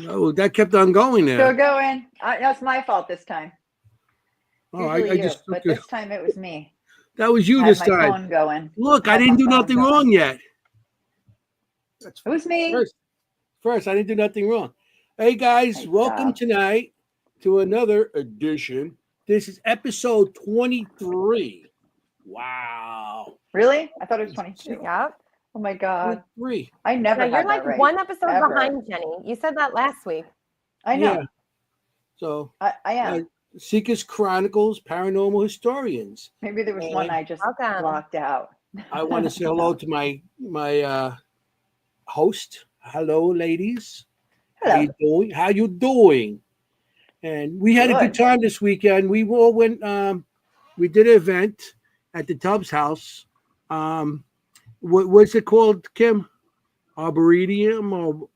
Oh, that kept on going Still there. going. That's my fault this time. Oh, Usually I you, just took but it. this time it was me. That was you I had this my time. phone going. Look, I Had didn't my do phone nothing going. wrong yet. That's It was me. first, I didn't do nothing wrong. Hey guys, Nice welcome job. tonight to another edition. This is episode 23. Wow. Really? I thought it was 22. Yep. Oh my God. 23. I never Yeah, you're had like that right. one episode Ever. behind, Jenny. You said that last week. I know. Yeah. So, I am. Seekers Chronicles, Paranormal Historians. Maybe there was And one I just Welcome. blocked out. I want to say hello to my host. Hello, ladies. Hello. How you doing? And we had a good Good. time this weekend. We all went. We did an event at the Tubbs house. What's it called, Kim? Arboretum or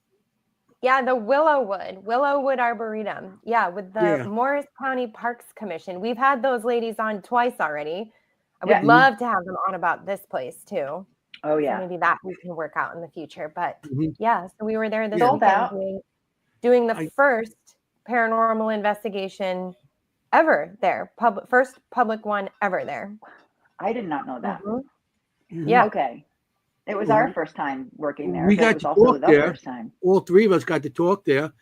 Yeah, the Willowwood Arboretum. Yeah, with the Morris County Parks Commission. We've had those ladies on twice already. I would love to have them on about this place too. Oh yeah. So maybe that we can work out in the future. But Mhm. yeah, so we were there this Sold weekend out. doing the first paranormal investigation ever there. First public one ever there. I did not know that. Mhm. Yeah. Okay. It was our first time working there. We But got it was to also talk the there. first time. All three of us got to talk there.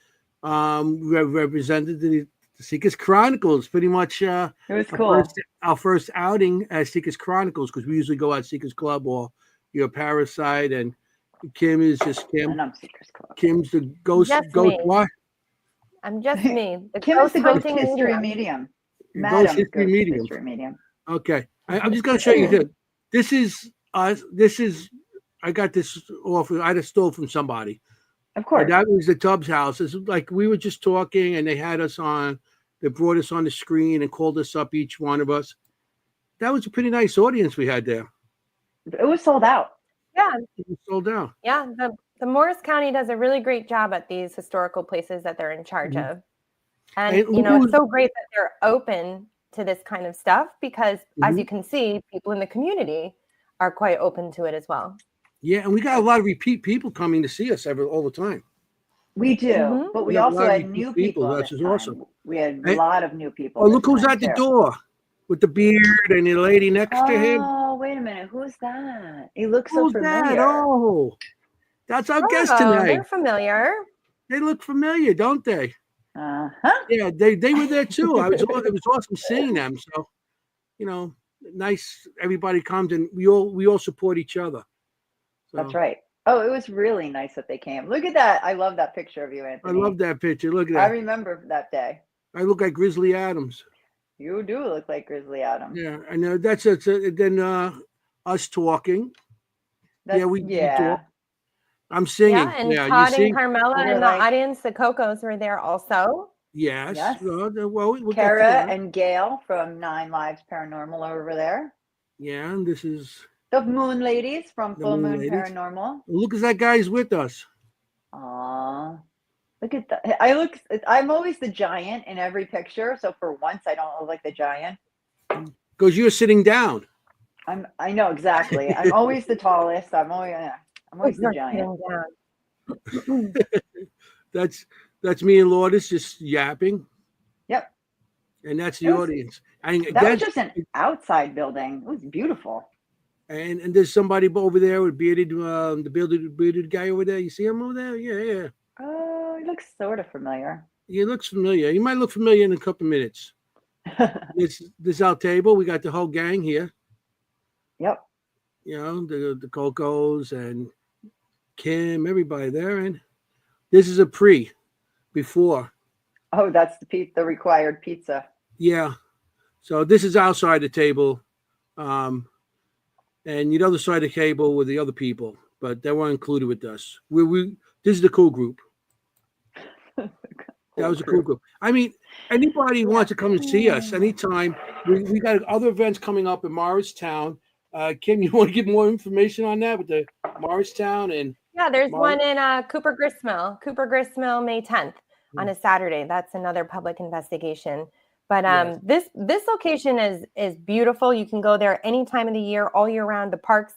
We represented the Seekers Chronicles. Pretty much. It was cool. Our first outing as Seekers Chronicles, because we usually go out Seekers Club or your Parasite, and Kim is just Kim. And I'm Seekers Club. Kim's the ghost. What? I'm just me. Kim is the ghost hunting history medium. Ghost history medium. Okay, I'm just going to show you this. This is us. This is. I got this off. I just stole from somebody. Of course. And that was the Tubbs house. It's like we were just talking, and they had us on. They brought us on the screen and called us up, each one of us. That was a pretty nice audience we had there. It was sold out. Yeah. It was sold out. Yeah. The Morris County does a really great job at these historical places that they're in charge of. And it's so great that they're open to this kind of stuff because, as you can see, people in the community are quite open to it as well. Yeah, and we got a lot of repeat people coming to see us all the time. We do, but we also had new people. That's awesome. We had a lot of new people. Oh, look who's at the door with the beard and the lady next to him. Oh, wait a minute. Who's that? He looks so familiar. That? Oh, that's our guest tonight. They're familiar. They look familiar, don't they? Uh-huh. Yeah, they were there too. It was awesome seeing them. So, nice. Everybody comes and we all support each other. So. That's right. Oh, it was really nice that they came. Look at that. I love that picture of you, Anthony. I love that picture. Look at that. I remember that day. I look like Grizzly Adams. You do look like Grizzly Adams. Yeah, and that's it. Then us talking. We talk. I'm singing. Yeah, and Todd and Carmela in the audience, the Cocos were there also. Yes. Well, Kara and Gail from 9 Lives Paranormal over there. Yeah, and this is the Moon Ladies from Full Moon Paranormal. Look at that guy's with us. Aw. Look at that. I'm always the giant in every picture, so for once I don't look like the giant. Because you're sitting down. I know exactly. I'm always the tallest. I'm always the giant. That's me and Lourdes just yapping. Yep. And that's the audience. That was just an outside building. It was beautiful. And there's somebody over there with the bearded guy over there. You see him over there? Yeah. Oh, he looks sort of familiar. He looks familiar. He might look familiar in a couple minutes. This is our table. We got the whole gang here. Yep. The Cocos and Kim, everybody there. And this is a before. Oh, that's the required pizza. Yeah. So this is our side of the table. And the other side of the table with the other people, but they weren't included with us. This is the cool group. That was a cool group. I mean, anybody wants to come and see us anytime. We got other events coming up in Morristown. Kim, you want to give more information on that with the Morristown and? Yeah, there's one in Cooper Grist Mill, May 10th on a Saturday. That's another public investigation. But this location is beautiful. You can go there any time of the year, all year round. The parks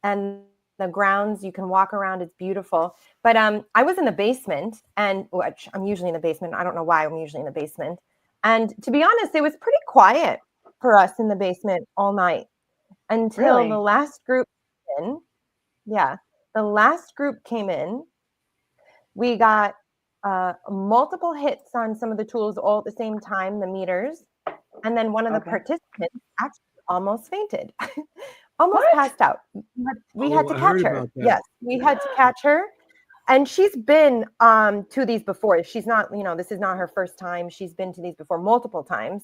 and The grounds, you can walk around. It's beautiful. But I was in the basement, and which I'm usually in the basement. I don't know why I'm usually in the basement. And to be honest, it was pretty quiet for us in the basement all night until Really? the last group came in. Yeah, the last group came in. We got multiple hits on some of the tools all at the same time, the meters. And then one of the Okay. participants actually almost fainted, almost What? passed out. We had to I catch heard her. about that. Yes, we had to catch her. And she's been to these before. She's not, this is not her first time. She's been to these before multiple times.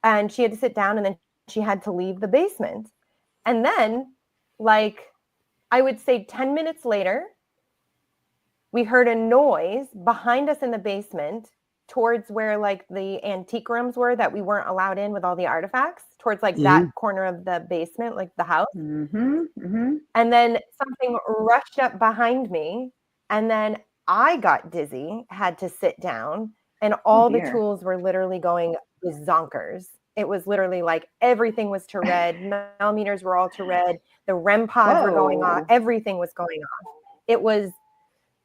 And she had to sit down, and then she had to leave the basement. And then, like, I would say 10 minutes later, we heard a noise behind us in the basement towards where like the antique rooms were that we weren't allowed in with all the artifacts, towards like that corner of the basement, like the house. And then something rushed up behind me, and then I got dizzy, had to sit down, and all the tools were literally going zonkers. It was literally like everything was to red, millimeters were all to red, the REM pods were going off, everything was going off. It was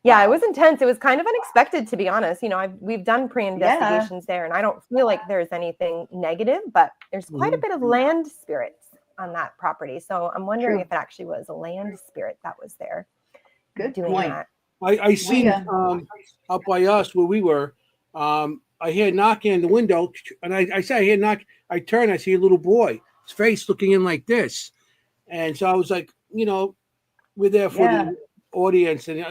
it was intense. It was kind of unexpected, to be honest. We've done pre-investigations there, and I don't feel like there's anything negative, but there's quite a bit of land spirits on that property. So I'm wondering if it actually was a land spirit that was there. Good doing point. that. I seen up by us where we were. I hear knocking on the window, and I say I hear knock. I turn, I see a little boy, his face looking in like this, and so I was like, we're there for the audience, and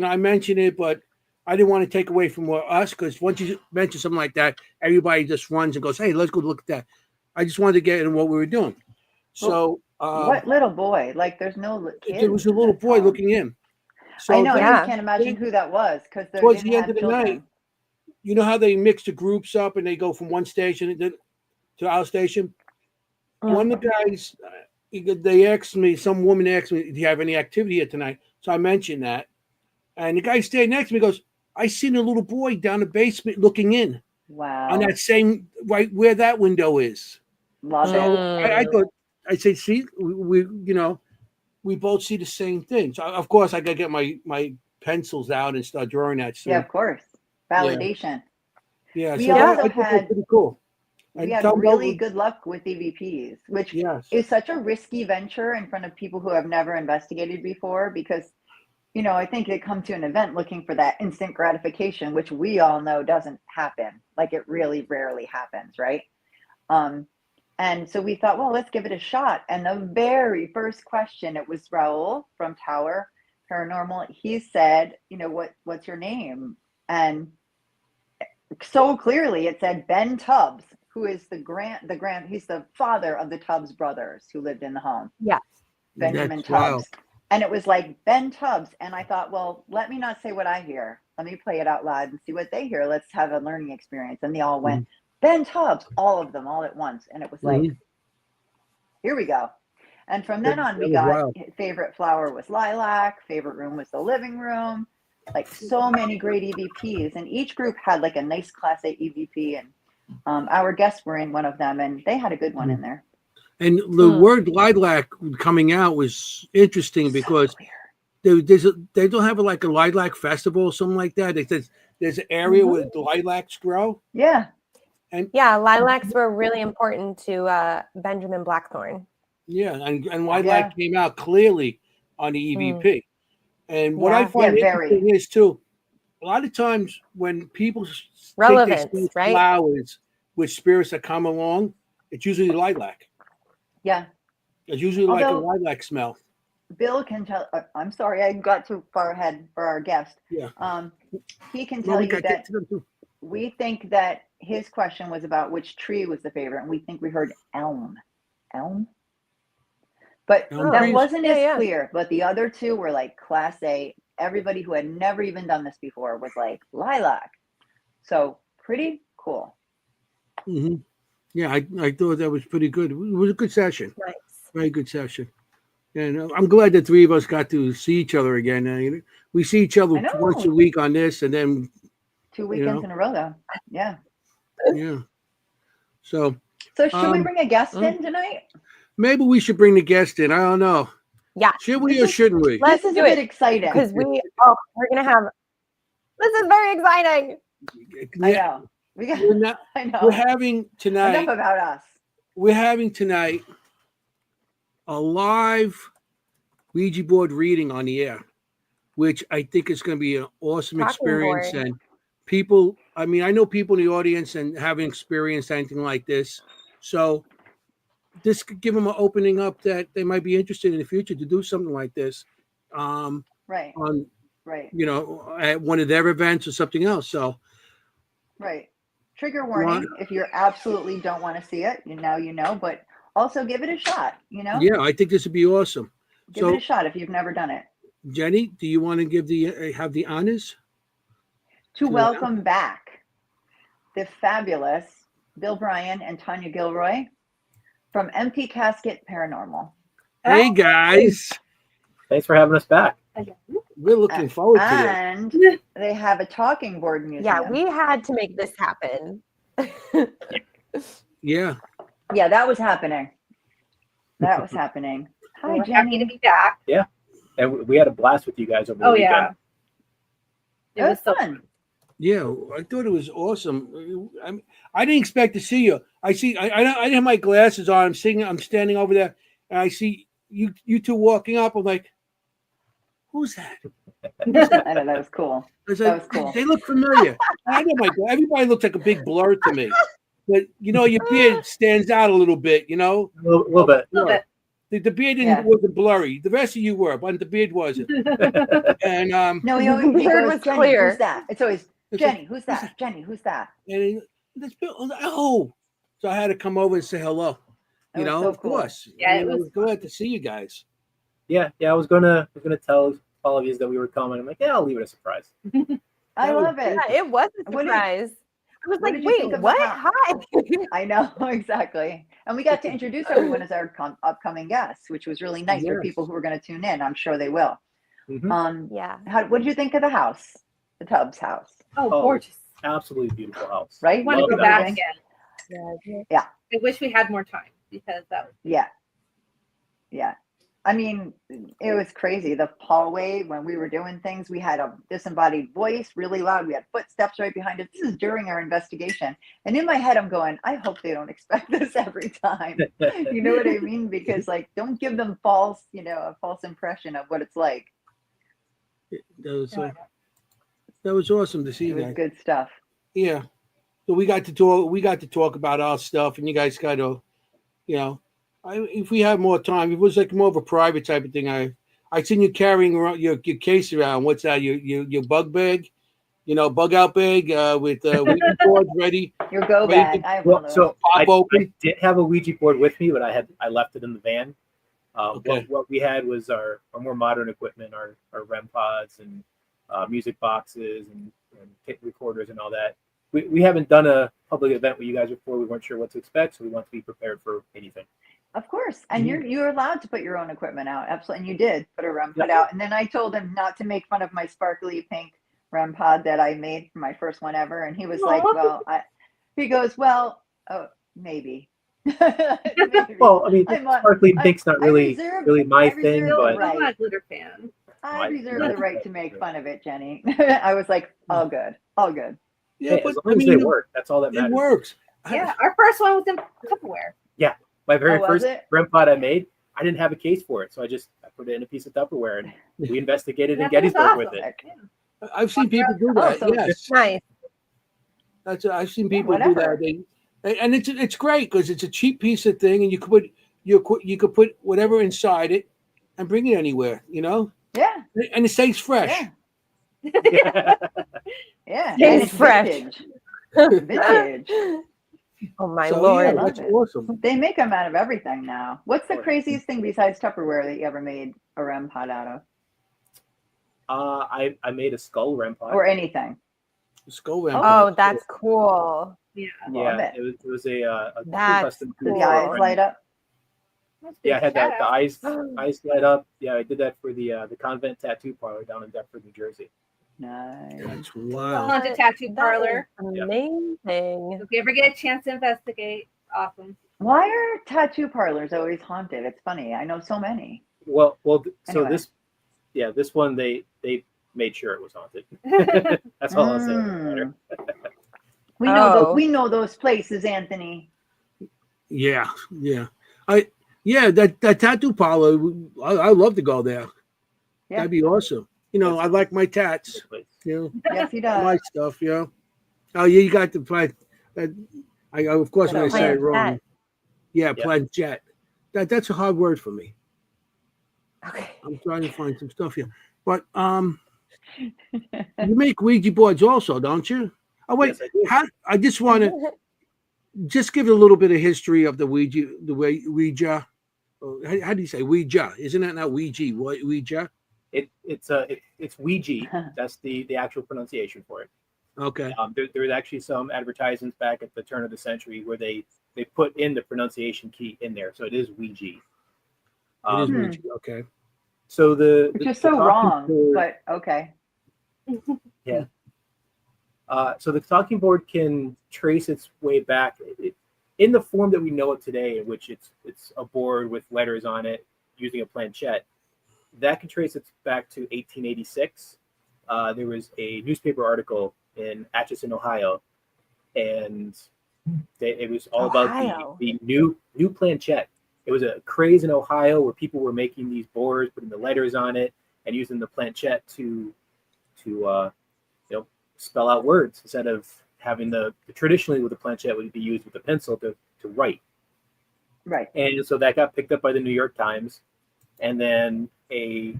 I mentioned it, but I didn't want to take away from us, because once you mention something like that, everybody just runs and goes, "Hey, let's go look at that." I just wanted to get in what we were doing. So, what little boy? Like, there's no kids. There was a little boy looking in. So I know. I can't imagine who that was, because towards the end of the night, you know how they mix the groups up and they go from one station to our station. One of the guys, they asked me. Some woman asked me, "Do you have any activity here tonight?" So I mentioned that, and the guy staying next to me goes, "I seen a little boy down the basement looking in." Wow. On that same, right where that window is. Love so it. I thought, I said, "See, we both see the same thing." So of course I gotta get my pencils out and start drawing that. So, yeah, of course. Validation. Yeah. We So also I think that's pretty cool. We had really good luck with EVPs, which is such a risky venture in front of people who have never investigated before, because, I think they come to an event looking for that instant gratification, which we all know doesn't happen. Like, it really rarely happens, right? And so we thought, well, let's give it a shot. And the very first question, it was Raul from Tower Paranormal. He said, what's your name? And so clearly it said Ben Tubbs, who is he's the father of the Tubbs brothers who lived in the home. Yes. Benjamin Tubbs. Wow. And it was like Ben Tubbs. And I thought, well, let me not say what I hear. Let me play it out loud and see what they hear. Let's have a learning experience. And they all went, Ben Tubbs, all of them, all at once. And it was like, here we go. And from then on, we got favorite flower was lilac. Favorite room was the living room. Like, so many great EVPs. And each group had like a nice Class A EVP. And our guests were in one of them, and they had a good one in there. And the word lilac coming out was interesting, because they don't have like a lilac festival or something like that. They said there's an area where the lilacs grow. Yeah. And lilacs were really important to Benjamin Blackthorne. Yeah, and lilac came out clearly on the EVP. And what I find interesting is too, a lot of times when people think they see flowers with spirits that come along, it's usually lilac. Yeah. It's usually like a lilac smell. Bill can tell. I'm sorry, I got too far ahead for our guest. Yeah. He can tell you that we think that his question was about which tree was the favorite, and we think we heard elm. But that wasn't as clear. But the other two were like Class A. Everybody who had never even done this before was like lilac. So pretty cool. Mm-hmm. Yeah, I thought that was pretty good. It was a good session. Nice. Very good session. And I'm glad the three of us got to see each other again. We see each other once a week on this, and then 2 weekends in a row, though. Yeah. Yeah. So should we bring a guest in tonight? Maybe we should bring the guest in. I don't know. Yeah. Should we or shouldn't we? This is a bit exciting because we're gonna have. This is very exciting. I know. I know. We're having tonight. Enough about us. We're having tonight a live Ouija board reading on the air, which I think is going to be an awesome experience. Board. And people, I mean, I know people in the audience and haven't experienced anything like this, so this could give them an opening up that they might be interested in the future to do something like this. Right. Right. You know, at one of their events or something else. So. Right. Trigger warning if you absolutely don't want to see it, you know, but also give it a shot, you know? Yeah, I think this would be awesome. Give it a shot if you've never done it. Jenny, do you want to give have the honors? To welcome back the fabulous Bill Bryan and Tanya Gilroy from Empty Casket Paranormal. Hey, guys. Thanks for having us back. We're looking forward to it. And they have a talking board museum. Yeah, we had to make this happen. Yeah. Yeah, that was happening. That was happening. Hi, We're Jenny. happy to be back. Yeah. And we had a blast with you guys over the weekend. It was fun. Yeah, I thought it was awesome. I didn't expect to see you. I didn't have my glasses on. I'm standing over there, and I see you two walking up. I'm like, who's that? I know, that was cool. That was cool. They look familiar. I know everybody looks like a big blur to me, but your beard stands out a little bit. A little bit. The beard wasn't blurry. The rest of you were, but the beard wasn't. And no, he beard goes, was Jenny, clear. Who's that? It's always Jenny. Who's that? Jenny. Who's that? And this Bill. Oh, so I had to come over and say hello. Of course. Yeah, it was glad to see you guys. Yeah. I was gonna tell all of you that we were coming. I'm like, yeah, I'll leave it a surprise. I love it. Yeah, it was a surprise. I was like, wait, what? Hi. I know, exactly. And we got to introduce everyone as our upcoming guests, which was really nice for people who are going to tune in. I'm sure they will. Mm-hmm. What did you think of the house, the Tubbs house? Oh, gorgeous. Absolutely beautiful house. Right? I want to go back again. Yeah. I wish we had more time because that was. Yeah. I mean, it was crazy. The hallway, when we were doing things, we had a disembodied voice really loud. We had footsteps right behind us. This is during our investigation. And in my head, I'm going, I hope they don't expect this every time. You know what I mean? Because don't give them a false impression of what it's like. That was awesome to see. It was good stuff. Yeah. So we got to talk about our stuff, and you guys got to, if we had more time, if it was like more of a private type of thing, I seen you carrying around your case around. What's that? Your bug bag, bug out bag with Ouija boards ready. Your go bag. I did have a Ouija board with me, but I left it in the van. Okay. What we had was our more modern equipment, our REM pods and music boxes and tape recorders and all that. We haven't done a public event with you guys before. We weren't sure what to expect, so we want to be prepared for anything. Of course. And you're allowed to put your own equipment out. Absolutely. And you did put a REM pod out. And then I told him not to make fun of my sparkly pink REM pod that I made for my first one ever. And he was like, maybe. Maybe. Well, I mean, sparkly pink's not really my thing, but I'm not a glitter fan. I reserve the right to make fun of it, Jenny. I was like, all good. Yeah, but as long as they work, that's all that matters. It works. Yeah, our first one was in Tupperware. Yeah, my very first REM pod I made, I didn't have a case for it, so I put it in a piece of Tupperware, and we investigated in Gettysburg with it. Yeah. I've seen people do that. Yes, nice. I've seen people do that. And it's great because it's a cheap piece of thing, and you could put whatever inside it and bring it anywhere. Yeah. And it stays fresh. Yeah. Yeah. Stays fresh. Vintage. Oh my Lord. Yeah, that's awesome. They make them out of everything now. What's the craziest thing besides Tupperware that you ever made a REM pod out of? I made a skull REM pod. Or anything. Skull REM pod. Oh, that's cool. Yeah. It was a custom. Did the eyes light up? Yeah, I had the eyes light up. Yeah, I did that for the convent tattoo parlor down in Deptford, New Jersey. Nice. That's wild. Haunted tattoo parlor. Amazing. If you ever get a chance to investigate, awesome. Why are tattoo parlors always haunted? It's funny. I know so many. So Anyway. this one they made sure it was haunted. That's all I'll say about it. We know those places, Anthony. Yeah. That tattoo parlor. I'd love to go there. Yeah. That'd be awesome. I like my tats. Yes, he does. My stuff. Oh yeah, you got the plant. Of course, when I say it wrong. Yeah, planchette. That's a hard word for me. Okay. I'm trying to find some stuff here, but you make Ouija boards also, don't you? Oh wait, yes, I just want to just give a little bit of history of the Ouija. How do you say Ouija? Isn't that not Ouija? Ouija? It's Ouija. That's the actual pronunciation for it. Okay. There was actually some advertisements back at the turn of the century where they put in the pronunciation key in there, so it is Ouija. It is Ouija. Okay. So which is so wrong, but okay. Yeah. So the talking board can trace its way back in the form that we know it today, in which it's a board with letters on it using a planchette. That can trace its back to 1886. There was a newspaper article in Atchison, Ohio, and it was all about the new planchette. It was a craze in Ohio where people were making these boards, putting the letters on it, and using the planchette to spell out words instead of having traditionally with the planchette would be used with a pencil to write. Right. And so that got picked up by the New York Times, and then the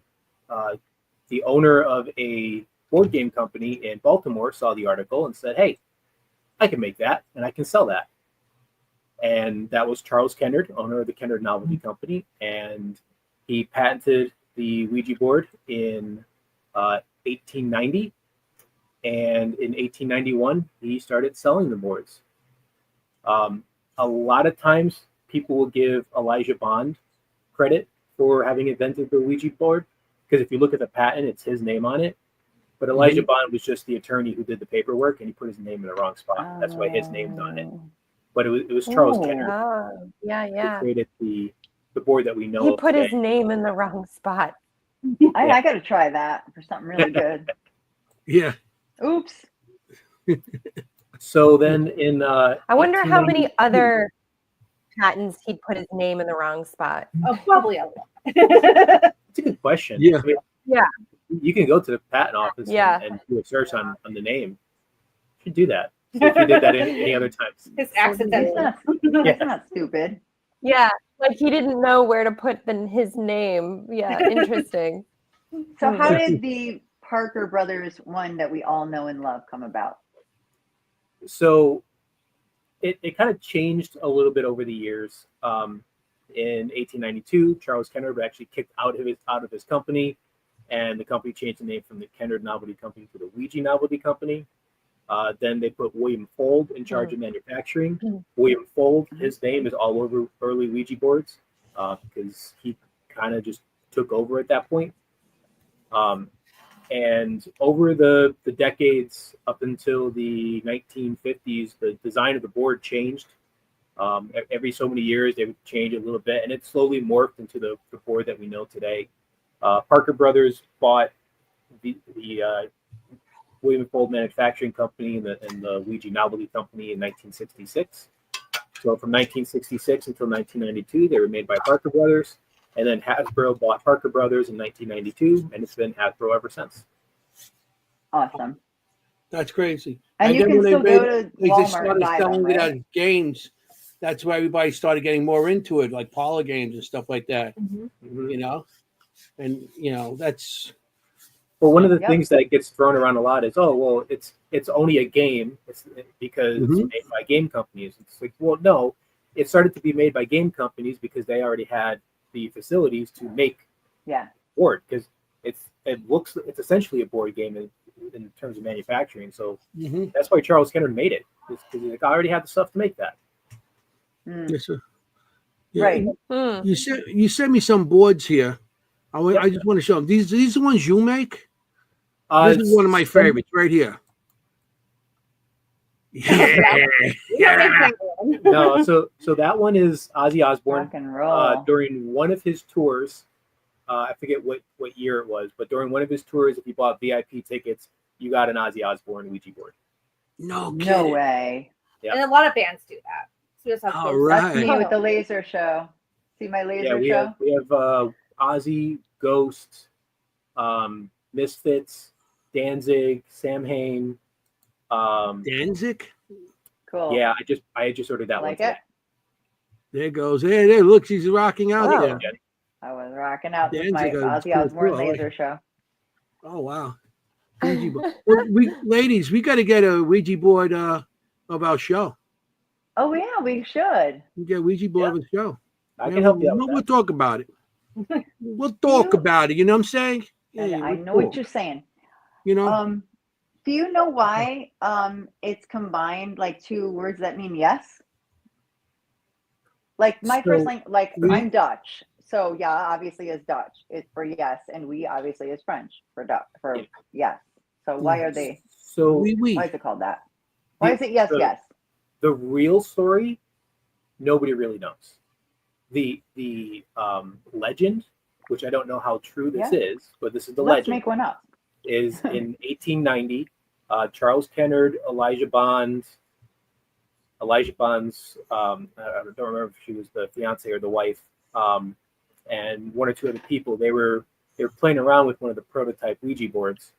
owner of a board game company in Baltimore saw the article and said, "Hey, I can make that and I can sell that." And that was Charles Kennard, owner of the Kennard Novelty Company, and he patented the Ouija board in 1890. And in 1891, he started selling the boards. A lot of times, people will give Elijah Bond credit for having invented the Ouija board, because if you look at the patent, it's his name on it. But Elijah Bond was just the attorney who did the paperwork, and he put his name in the wrong spot. That's why his name's on it. But it was Charles Kennard who created the board that we know. He put his name in the wrong spot. I got to try that for something really good. Yeah. Oops. So then in I wonder how many other patents he'd put his name in the wrong spot. Oh, probably a lot. That's a good question. Yeah. I mean, Yeah. You can go to the patent office and do a search on the name. You should do that. If you did that any other times. His accidental. That's not stupid. Yeah. Like he didn't know where to put his name. Yeah. Interesting. So how did the Parker Brothers one that we all know and love come about? So it kind of changed a little bit over the years. In 1892, Charles Kennard was actually kicked out of his company, and the company changed the name from the Kennard Novelty Company to the Ouija Novelty Company. Then they put William Fold in charge of manufacturing. William Fold, his name is all over early Ouija boards because he kind of just took over at that point. And over the decades up until the 1950s, the design of the board changed. Every so many years, they would change a little bit, and it slowly morphed into the board that we know today. Parker Brothers bought the William Fold Manufacturing Company and the Ouija Novelty Company in 1966. So from 1966 until 1992, they were made by Parker Brothers. And then Hasbro bought Parker Brothers in 1992, and it's been Hasbro ever since. Awesome. That's crazy. And you can still go to they just Walmart and started buy selling them, it right? as games. That's why everybody started getting more into it, like parlor games and stuff like that. You know, and that's. Well, one of the things that gets thrown around a lot is, it's only a game. It's because it's made by game companies. It's like, well, no, it started to be made by game companies because they already had the facilities to make board, because it's essentially a board game in terms of manufacturing. So that's why Charles Kennard made it, because I already had the stuff to make that. Yes, sir. Yeah. Right. You sent me some boards here. I just want to show them. These are the ones you make. This is one of my favorites right here. Yeah. No, so that one is Ozzy Osbourne. Rock and roll. During one of his tours, I forget what year it was, but during one of his tours, if you bought VIP tickets, you got an Ozzy Osbourne Ouija board. No way. Yep. And a lot of bands do that. So just have All right. That's me with the laser show. See my laser show? We have Ozzy, Ghost, Misfits, Danzig, Samhain. Danzig? Cool. Yeah, I just ordered that like one. It? There goes. Hey, look, she's rocking out there. I was rocking out with Danzig, my Ozzy Osbourne laser show. Oh wow. Ouija board. Well, ladies, we got to get a Ouija board of our show. Oh yeah, we should. We get a Ouija board of the show. I can help you out with that. We'll talk about it. We'll talk about it. You know what I'm saying? Yeah, I know what you're saying. You know. Do you know why it's combined like two words that mean yes? Like my first language, like I'm Dutch, so yeah, obviously is Dutch. It's for yes, and we obviously is French for yes. So why are they? So why is it called that? Why is it yes? The real story, nobody really knows. The legend, which I don't know how true this is, but this is the legend. Let's make one up. Is in 1890, Charles Kennard, Elijah Bond's, I don't remember if she was the fiance or the wife, and one or two other people. They were playing around with one of the prototype Ouija boards,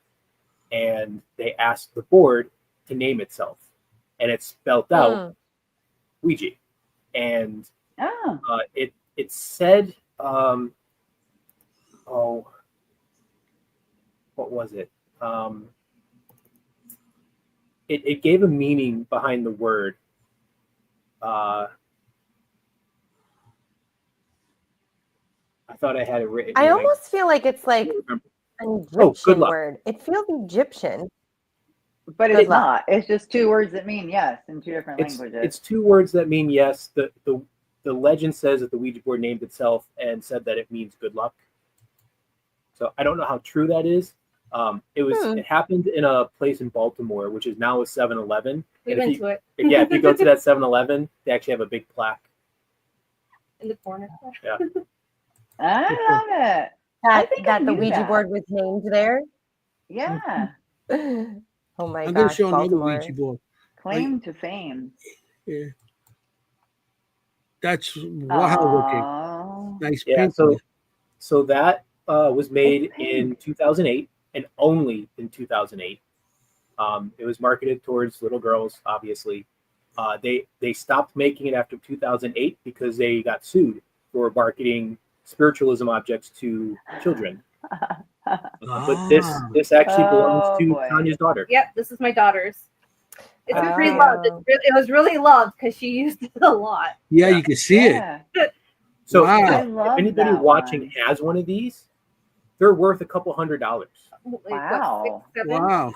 and they asked the board to name itself, and it spelled out Ouija, and it said what was it? It gave a meaning behind the word. I thought I had it written. I almost feel like it's like an Egyptian word. It feels Egyptian. But it's not. It's just two words that mean yes in two different languages. It's two words that mean yes. The legend says that the Ouija board named itself and said that it means good luck. So I don't know how true that is. It happened in a place in Baltimore, which is now a 7-Eleven. We've been to it. Yeah, if you go to that 7-Eleven, they actually have a big plaque in the corner. Yeah. I love it. That the Ouija board was named there. Yeah. Oh my gosh. I'm going to show Baltimore. another Ouija board. Claim to fame. Yeah. That's wow looking. Nice pink. So that was made in 2008 and only in 2008. It was marketed towards little girls, obviously. They stopped making it after 2008 because they got sued for marketing spiritualism objects to children. But this actually belongs to Tanya's daughter. Yep, this is my daughter's. It's pretty loved. It was really loved because she used it a lot. Yeah, you can see it. So if anybody watching has one of these, they're worth a couple $100. Wow. Wow.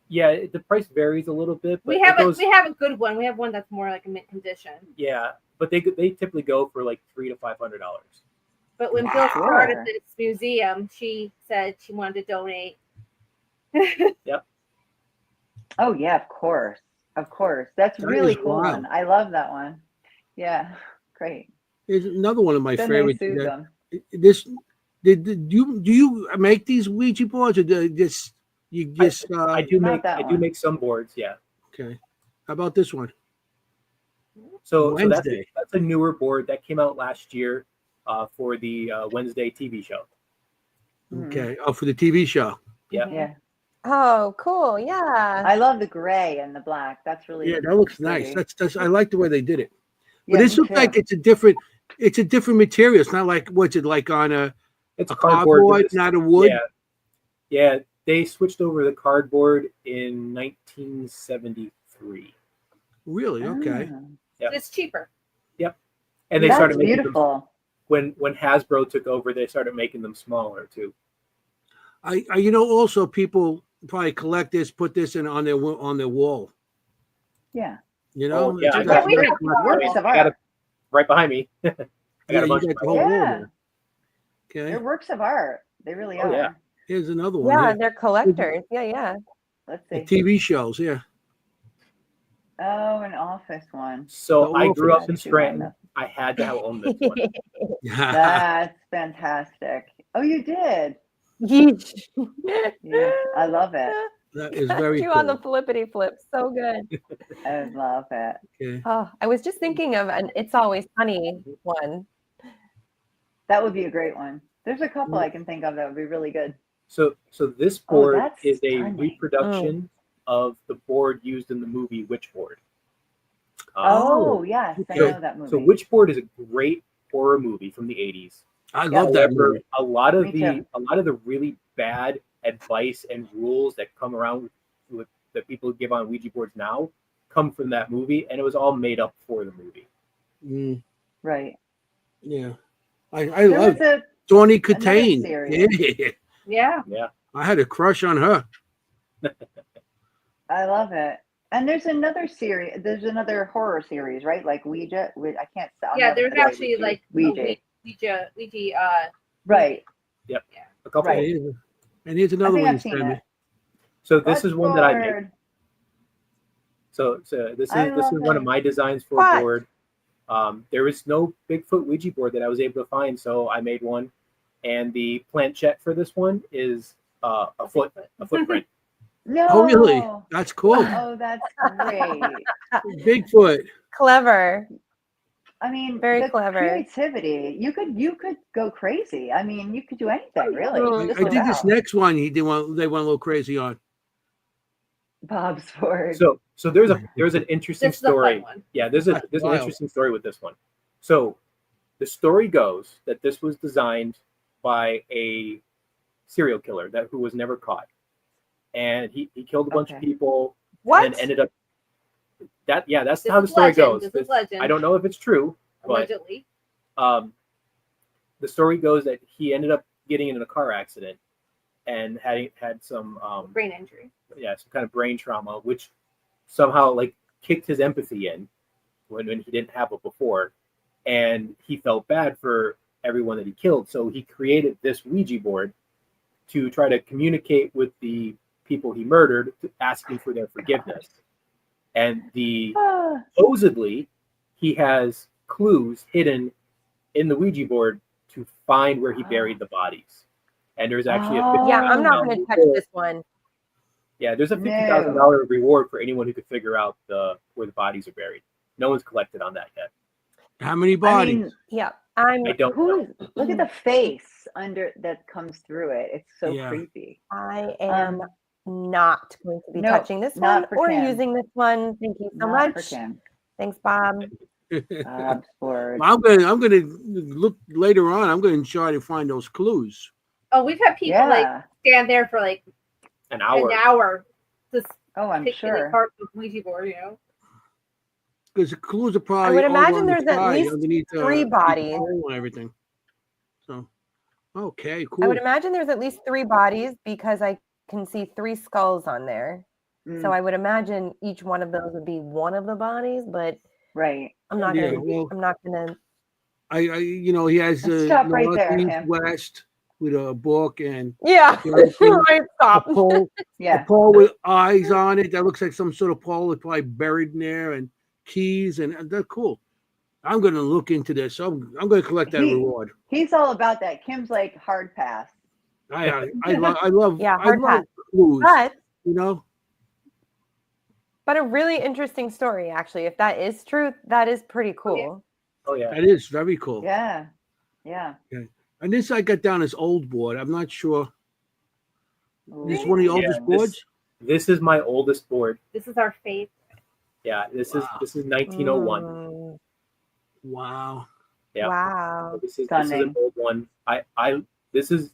Yeah, the price varies a little bit. But we have a good one. We have one that's more like a mint condition. Yeah, but they typically go for like $300 to $500. But when Bill started this museum, she said she wanted to donate. Yep. Oh yeah, of course. That's really cool one. I love that one. Yeah, great. Here's another one of my favorites. Do you make these Ouija boards, or I do make some boards. Yeah. Okay. How about this one? So that's a newer board that came out last year for the Wednesday TV show. Okay. Oh, for the TV show. Yeah. Yeah. Oh, cool. Yeah. I love the gray and the black. That's really that looks nice. That's I like the way they did it. But Yeah, this looks like it's a different material. It's not like what's it like on it's a cardboard, not a wood. Yeah. They switched over the cardboard in 1973. Really? Okay. Yep. It's cheaper. Yep. And they started making beautiful. Them when Hasbro took over, they started making them smaller too. I also people probably collect this, put this on their wall. Yeah. You know? Oh, yeah, I got it right behind me. I got a bunch of whole wall there. Okay. They're works of art. They really are. Yeah. Here's another one. Yeah, they're collectors. Yeah. Let's see. TV shows, yeah. Oh, an office one. So I grew up in Scranton. I had to own this one. That's fantastic. Oh, you did. Yeesh. Yeah, I love it. That is very you cool. on the flippity flip. So good. I love it. Okay. Oh, I was just thinking of an It's Always Sunny one. That would be a great one. There's a couple I can think of that would be really good. So this board that's is a stunning. reproduction of the board used in the movie Witchboard. Yes, I okay. know that movie. So Witchboard is a great horror movie from the 80s. I love that However, movie. a lot of Me the really bad advice and rules that come around with that people give on Ouija boards now come from that movie, and it was all made up for the movie. Mm, Right. yeah. I There love was Tawny another Katane. series. Yeah. Yeah. I had a crush on her. I love it. And there's another series. There's another horror series, right? Like Ouija. I can't. Yeah, there's actually like Ouija. Ouija. Right. Yep. Yeah. A couple. Right. And here's another I think one. I've seen it. So this is one that I made. Witchboard. So this I is one love of it. my designs for What? a board. There was no Bigfoot Ouija board that I was able to find, so I made one. And the planchette for this one is a footprint. No. Oh, really? That's cool. Oh, that's great. Bigfoot. Clever. I mean, Very the clever. creativity. You could go crazy. I mean, you could do anything, really. I Just think this about. next one they went a little crazy on. Bob's board. So there's an interesting This is a fun story. one. Yeah, there's an Wild. interesting story with this one. So the story goes that this was designed by a serial killer who was never caught, and he killed a bunch of people. What? And ended up that's This how the is story legend. goes. This is legend. I don't know if it's true, but Allegedly. the story goes that he ended up getting in a car accident and had some Brain injury. some kind of brain trauma, which somehow like kicked his empathy in when he didn't have it before, and he felt bad for everyone that he killed. So he created this Ouija board to try to communicate with the people he murdered, asking for their forgiveness. And supposedly he has clues hidden in the Ouija board to find where he buried the bodies. And there's actually Yeah, I'm not going to touch this one. Yeah, there's a $50,000 reward for anyone who could figure out where the bodies are buried. No one's collected on that yet. How many bodies? I mean, Yeah, I don't know. look at the face under that comes through it. It's so Yeah. creepy. I am not going to be no, touching this not one for or Kim. using this one. Thank you so Not for much. Kim. Thanks, Bob. Bob's board. I'm gonna look later on. I'm gonna try to find those clues. Oh, we've had people like stand there for like An hour. Just Oh, I'm picking sure. apart the Ouija board, Because the clues are probably. I would all imagine on the there's at side least underneath, 3 bodies. and everything. So, okay, cool. I would imagine there's at least 3 bodies because I can see 3 skulls on there. So I would imagine each one of those would be one of the bodies, but right. I'm not Yeah, gonna. well, I'm not gonna. he has Stop right there, Northeast, Kim. West with a book and Yeah, right. Stop. a pole, Yeah. a pole with eyes on it that looks like some sort of pole that's probably buried in there, and keys, and they're cool. I'm going to look into this. I'm going to collect that reward. He's all about that. Kim's like hard pass. I love Yeah, I hard love pass. clues. But a really interesting story, actually. If that is true, that is pretty cool. Oh yeah, that is very cool. Yeah. And this I got down as old board. I'm not sure. This is Ooh. one of the oldest boards. This is my oldest board. This is our faith. Yeah, this is 1901. Wow. Yeah. Wow. This is an old one. This is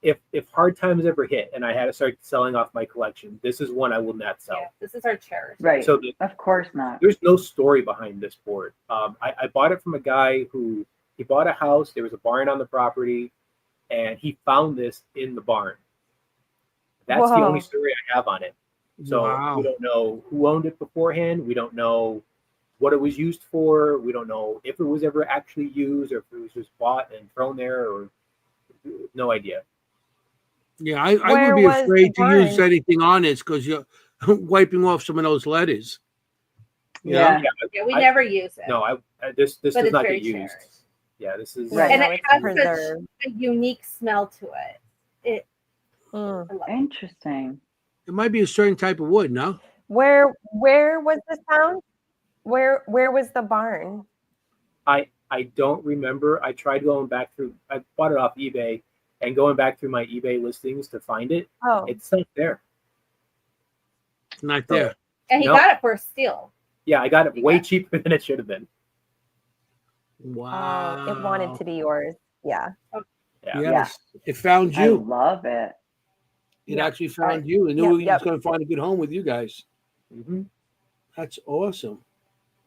if hard times ever hit and I had to start selling off my collection, this is one I will not sell. Yeah, this is our cherish. Right. So of course not. There's no story behind this board. I bought it from a guy who he bought a house. There was a barn on the property, and he found this in the barn. That's the only story I have on it. So we don't know who owned it beforehand. We don't know what it was used for. We don't know if it was ever actually used or if it was just bought and thrown there, or no idea. Yeah, I would be afraid to use anything on this because you're wiping off some of those letters. Yeah, we never use it. No, this does not get used. Yeah, this is Yeah, and no, it it's has preserved. such a unique smell to it. I love it. Interesting. It might be a certain type of wood, no? Where was the sound? Where was the barn? I don't remember. I tried going back through. I bought it off eBay, and going back through my eBay listings to find it. Oh, It's not there. It's not there. And he No. got it for a steal. Yeah, I got it way cheaper than it should have been. Wow. it wanted to be yours. Yeah. Yeah. Yes. It found I you. love it. It actually found you and knew Yep, it yep. was going to find a good home with you guys. Mm-hmm. That's awesome.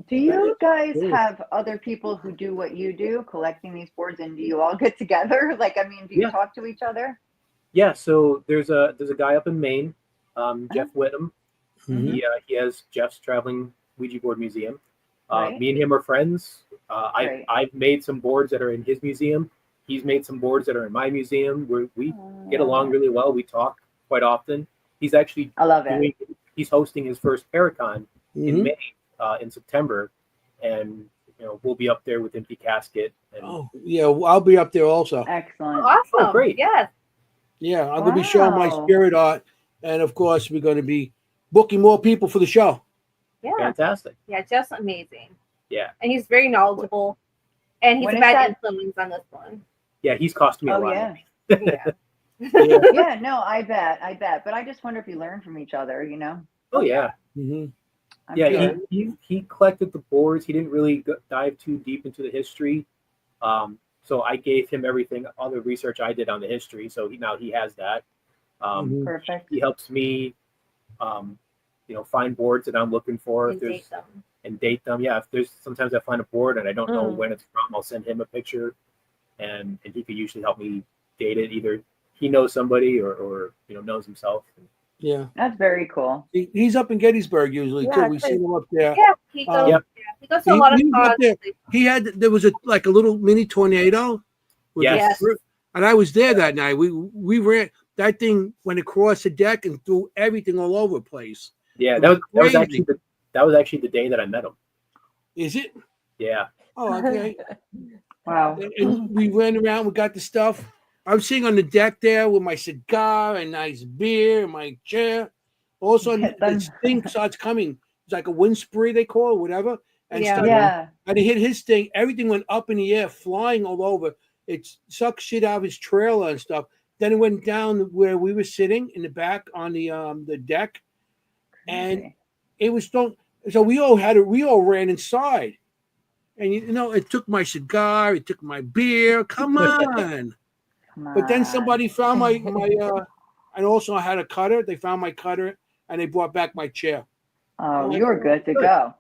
Do you guys cool. have other people who do what you do, collecting these boards, and do you all get together? Like, I mean, do you Yeah. talk to each other? Yeah. So there's a guy up in Maine, Jeff Whittam. Mhm. He has Jeff's Traveling Ouija Board Museum. Right. Me and him are friends. Right. I've made some boards that are in his museum. He's made some boards that are in my museum. We get along really well. We talk quite often. He's actually I love it. he's hosting his first Paracon in Mhm. May, in September, and we'll be up there with Empty Casket. And, Oh, yeah. Well, I'll be up there also. Excellent. Awesome. Oh, great. Yes. Yeah. I'm going to be showing my Wow. spirit art. And of course, we're going to be booking more people for the show. Yeah. Fantastic. Yeah. Just amazing. Yeah. And he's very knowledgeable. And he's When a is bad that? influence on this one. Yeah, he's cost me a Oh, lot. yeah. Yeah. Yeah. Yeah, no, I bet. But I just wonder if you learn from each other, you know? Oh yeah. Mhm. I'm Yeah, sure. he collected the boards. He didn't really dive too deep into the history. So I gave him everything, all the research I did on the history. So now he has that. Mhm. Perfect. He helps me, find boards that I'm looking for. And date them. And date them. Yeah, if there's sometimes I find a board and I don't know Mhm. when it's from, I'll send him a picture, and he could usually help me date it. Either he knows somebody or knows himself. Yeah. That's very cool. He's up in Gettysburg usually, Yeah, too. We see him up there. Yeah. He goes. Yep. Yeah, he goes to a lot of He was up cons. there. There was a little mini tornado. with the Yes. fruit. And I was there that night. We ran, that thing went across the deck and threw everything all over the place. Yeah, It that was crazy. actually the day that I met him. Is it? Yeah. Oh, okay. Wow. And we ran around, we got the stuff. I was sitting on the deck there with my cigar and nice beer and my chair. All of a sudden, this thing starts coming. It's like a wind spree, they call it, whatever. And Yeah. and it hit his thing. Everything went up in the air, flying all over. It sucked shit out of his trailer and stuff. Then it went down where we were sitting in the back on the deck. And it was so we all ran inside. And it took my cigar, it took my beer. Come on. But then somebody found my and also I had a cutter. They found my cutter and they brought back my chair. Oh, you were good to go.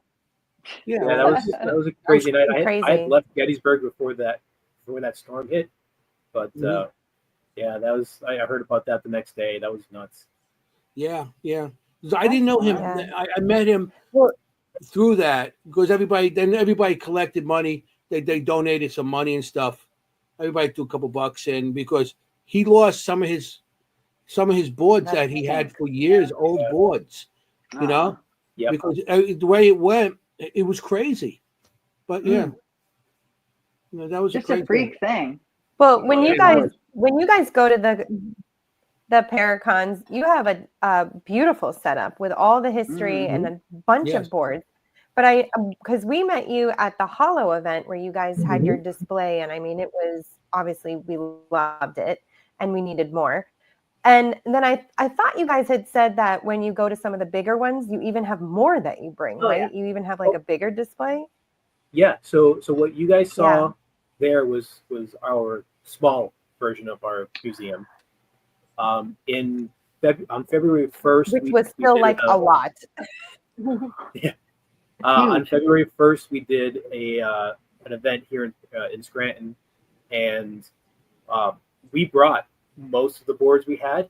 Yeah, that was a crazy night. I had crazy. left Gettysburg before that storm hit. But yeah, I heard about that the next day. That was nuts. Yeah. I didn't know him. Yeah. I met him through that because everybody collected money. They donated some money and stuff. Everybody threw a couple bucks in because he lost some of his boards that he had for years, old boards. Oh. Yep. Because the way it went, it was crazy. But yeah, that was Just a a freak thing. Well, when you It guys was. go to the Paracons, you have a beautiful setup with all the history and a bunch of boards. But because we met you at the Hollow event where you guys had your display, and I mean, it was obviously we loved it and we needed more. And then I thought you guys had said that when you go to some of the bigger ones, you even have more that you bring, right? Yeah. You even have like a bigger display. Yeah. So what you guys saw there was our small version of our museum. On February 1st, Which was still like a lot. Yeah. On February 1st, we did an event here in Scranton, and we brought most of the boards we had,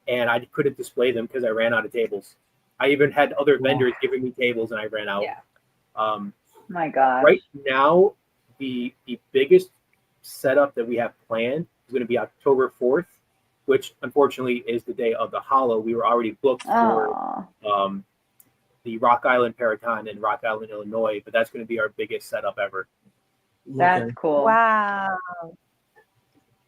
and I couldn't display them because I ran out of tables. I even had other vendors giving me tables, and I ran out. Yeah. My God. Right now, the biggest setup that we have planned is going to be October 4th, which unfortunately is the day of the Hollow. We were already booked for the Rock Island Paracon in Rock Island, Illinois, but that's going to be our biggest setup ever. That's cool. Wow.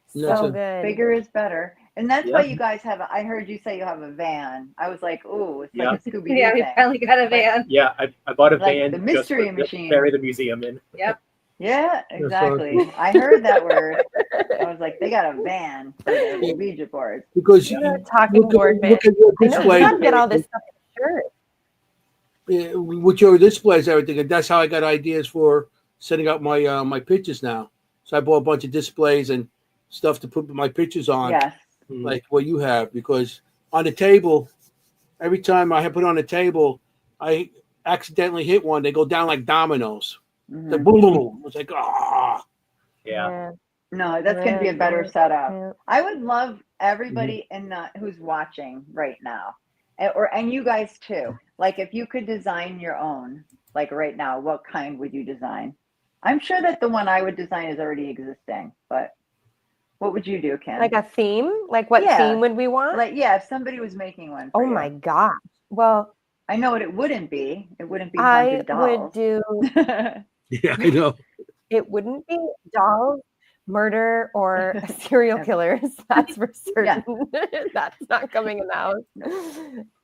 So good. Bigger is better. And that's why you guys have, I heard you say you have a van. I was like, oh, it's like a Scooby-Doo Yeah, we thing. finally got a van. Yeah, I bought a Like van the mystery just machine. to bury the museum in. Yep. Yeah, exactly. I heard that word. I was like, they got a van for their Ouija boards. Because talking board van. look at your I know you display. gotta get all this stuff insured. With your displays, everything, and that's how I got ideas for setting up my my pictures now. So I bought a bunch of displays and stuff to put my pictures on, Yes. like what you have. Because on the table, every time I put on the table, I accidentally hit one. They go down like dominoes. Mm-hmm. The boom, boom, boom. It's like Yeah. No, that's going to be a better setup. Yeah. I would love everybody who's watching right now, and you guys too. Like, if you could design your own, like right now, what kind would you design? I'm sure that the one I would design is already existing, but what would you do, Ken? Like a theme? Like what theme would we want? Like, if somebody was making one. Oh my gosh. Well, I know what it wouldn't be. It wouldn't be I haunted dolls. would do. yeah, I know. It wouldn't be dolls, murder, or serial killers. That's for certain. That's not coming in the house.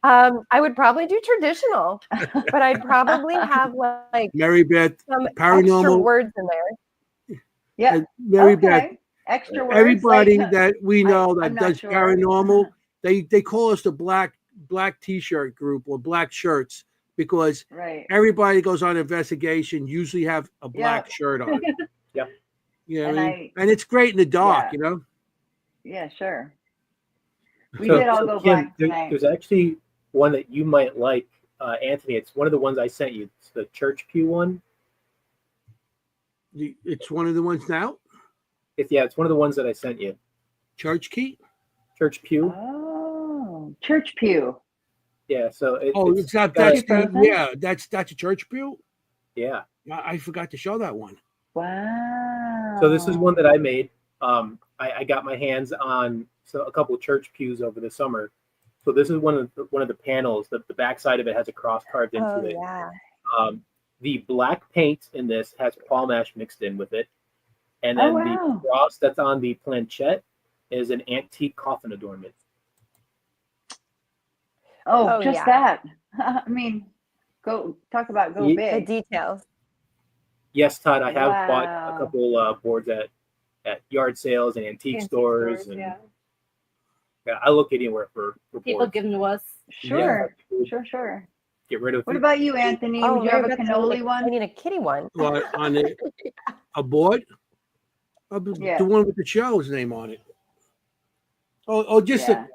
I would probably do traditional, but I'd probably have like Mary Beth, some paranormal extra words in there. Yeah, Mary Beth. Extra words. Everybody like, that we know that I'm not does sure. paranormal, they call us the black T-shirt group or black shirts because everybody goes on investigation usually have a black shirt on. Yep. You know, and it's great in the dark, you know. Yeah, sure. We did all go Kim, black tonight. There's actually one that you might like, Anthony. It's one of the ones I sent you. It's the church pew one. It's one of the ones now. It's one of the ones that I sent you. Church pew. Oh, church pew. Yeah. So it's not that's that's a church pew. Yeah. I forgot to show that one. Wow. So this is one that I made. I got my hands on a couple of church pews over the summer. So this is one of the panels. The back side of it has a cross carved into it. Yeah. The black paint in this has palm ash mixed in with it. And then the cross that's on the planchette is an antique coffin adornment. Oh, just that. I mean, go big. The details. Yes, Todd, I have bought a couple boards at yard sales and antique stores. And I look anywhere for people boards. giving to us. Sure. Sure. Get rid of. What about you, Anthony? Would you have a cannoli one? I need a kitty one. Well, on a board? The one with the show's name on it.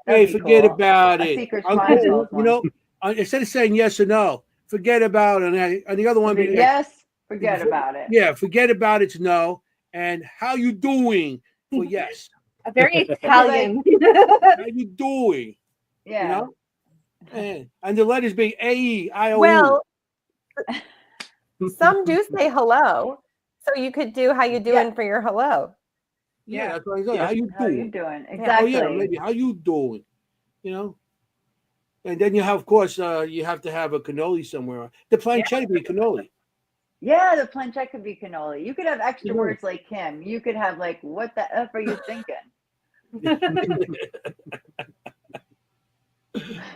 Hey, forget about it. Seekers Chronicles, you know, instead of saying yes or no, forget about it. And the other one, yes, forget about it. Yeah, forget about it's no. And how you doing for yes? A very Italian. How you doing? Yeah. You know? And the letters being A-E-I-O-U. Well, some do say hello. So you could do how you doing for your hello. Yeah, that's what I said. Yeah. How you doing? Exactly. Oh, yeah, maybe. How you doing? You know? And then you have, of course, you have to have a cannoli somewhere. The planchette would be cannoli. Yeah, the planchette could be cannoli. You could have extra words like Kim. You could have like, what the F are you thinking?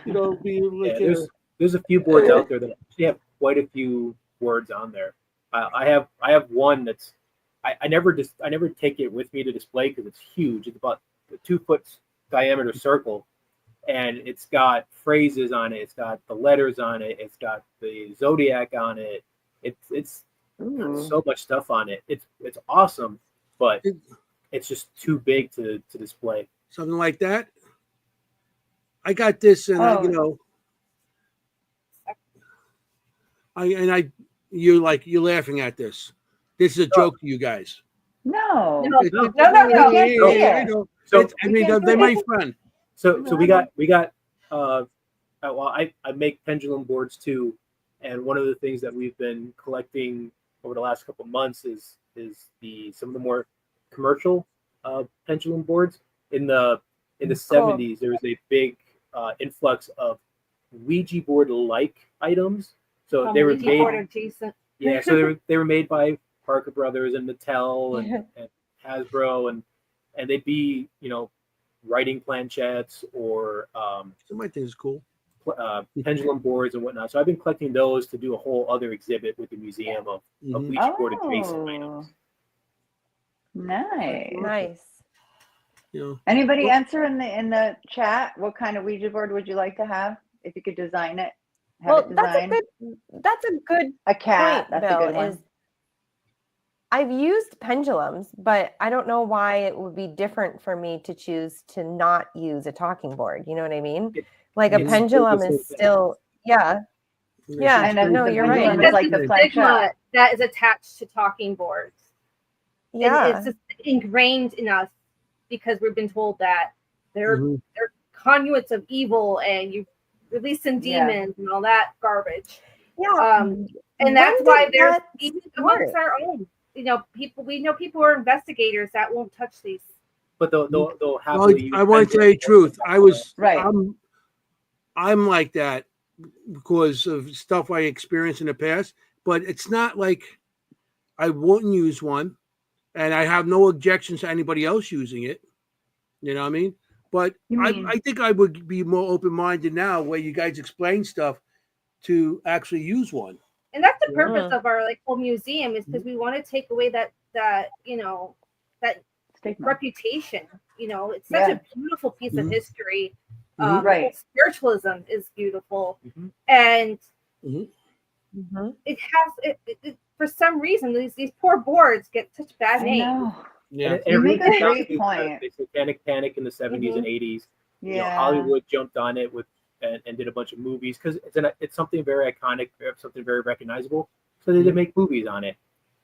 You know, be like there's a few boards out there that actually have quite a few words on there. I have one that's I never take it with me to display because it's huge. It's about a 2-foot diameter circle, and it's got phrases on it. It's got the letters on it. It's got the zodiac on it. It's so much stuff on it. It's awesome, but it's just too big to display. Something like that. I got this, and you're laughing at this. This is a joke to you guys. No. So I mean, they're my friend. So we got. Well, I make pendulum boards too, and one of the things that we've been collecting over the last couple of months is some of the more commercial pendulum boards. In the 70s, there was a big influx of Ouija board like items. So they were made. Yeah, so they were made by Parker Brothers and Mattel and Hasbro, and they'd be, you know, writing planchettes or some of my things cool. Pendulum boards and whatnot. So I've been collecting those to do a whole other exhibit with the museum of Ouija board adjacent items. Nice. Yeah. Anybody answer in the chat? What kind of Ouija board would you like to have? If you could design it, that's a good a cat. point, That's Bill, a good one. is I've used pendulums, but I don't know why it would be different for me to choose to not use a talking board. You know what I mean? Like a pendulum is still, yeah. And no, you're right. It's like the stigma that is attached to talking boards. Yeah, it's just ingrained in us because we've been told that they're conduits of evil and you releasing demons and all that garbage. Yeah, and that's why there's even amongst our own. You know, we know people are investigators that won't touch these. But they'll have. Well, I want to tell you the truth. I was right. I'm like that because of stuff I experienced in the past. But it's not like I wouldn't use one, and I have no objections to anybody else using it. You know what I mean? But I think I would be more open-minded now, where you guys explain stuff, to actually use one. And that's the purpose of our whole museum, is because we want to take away that you know, that stigma. Reputation. You know, it's such a beautiful piece of history. Spiritualism is beautiful, and it has it for some reason these poor boards get such bad names. Yeah, you make a great point. The Satanic Panic in the 70s and 80s. Yeah, you know, Hollywood jumped on it with and did a bunch of movies because it's something very iconic, something very recognizable. So they did make movies on it,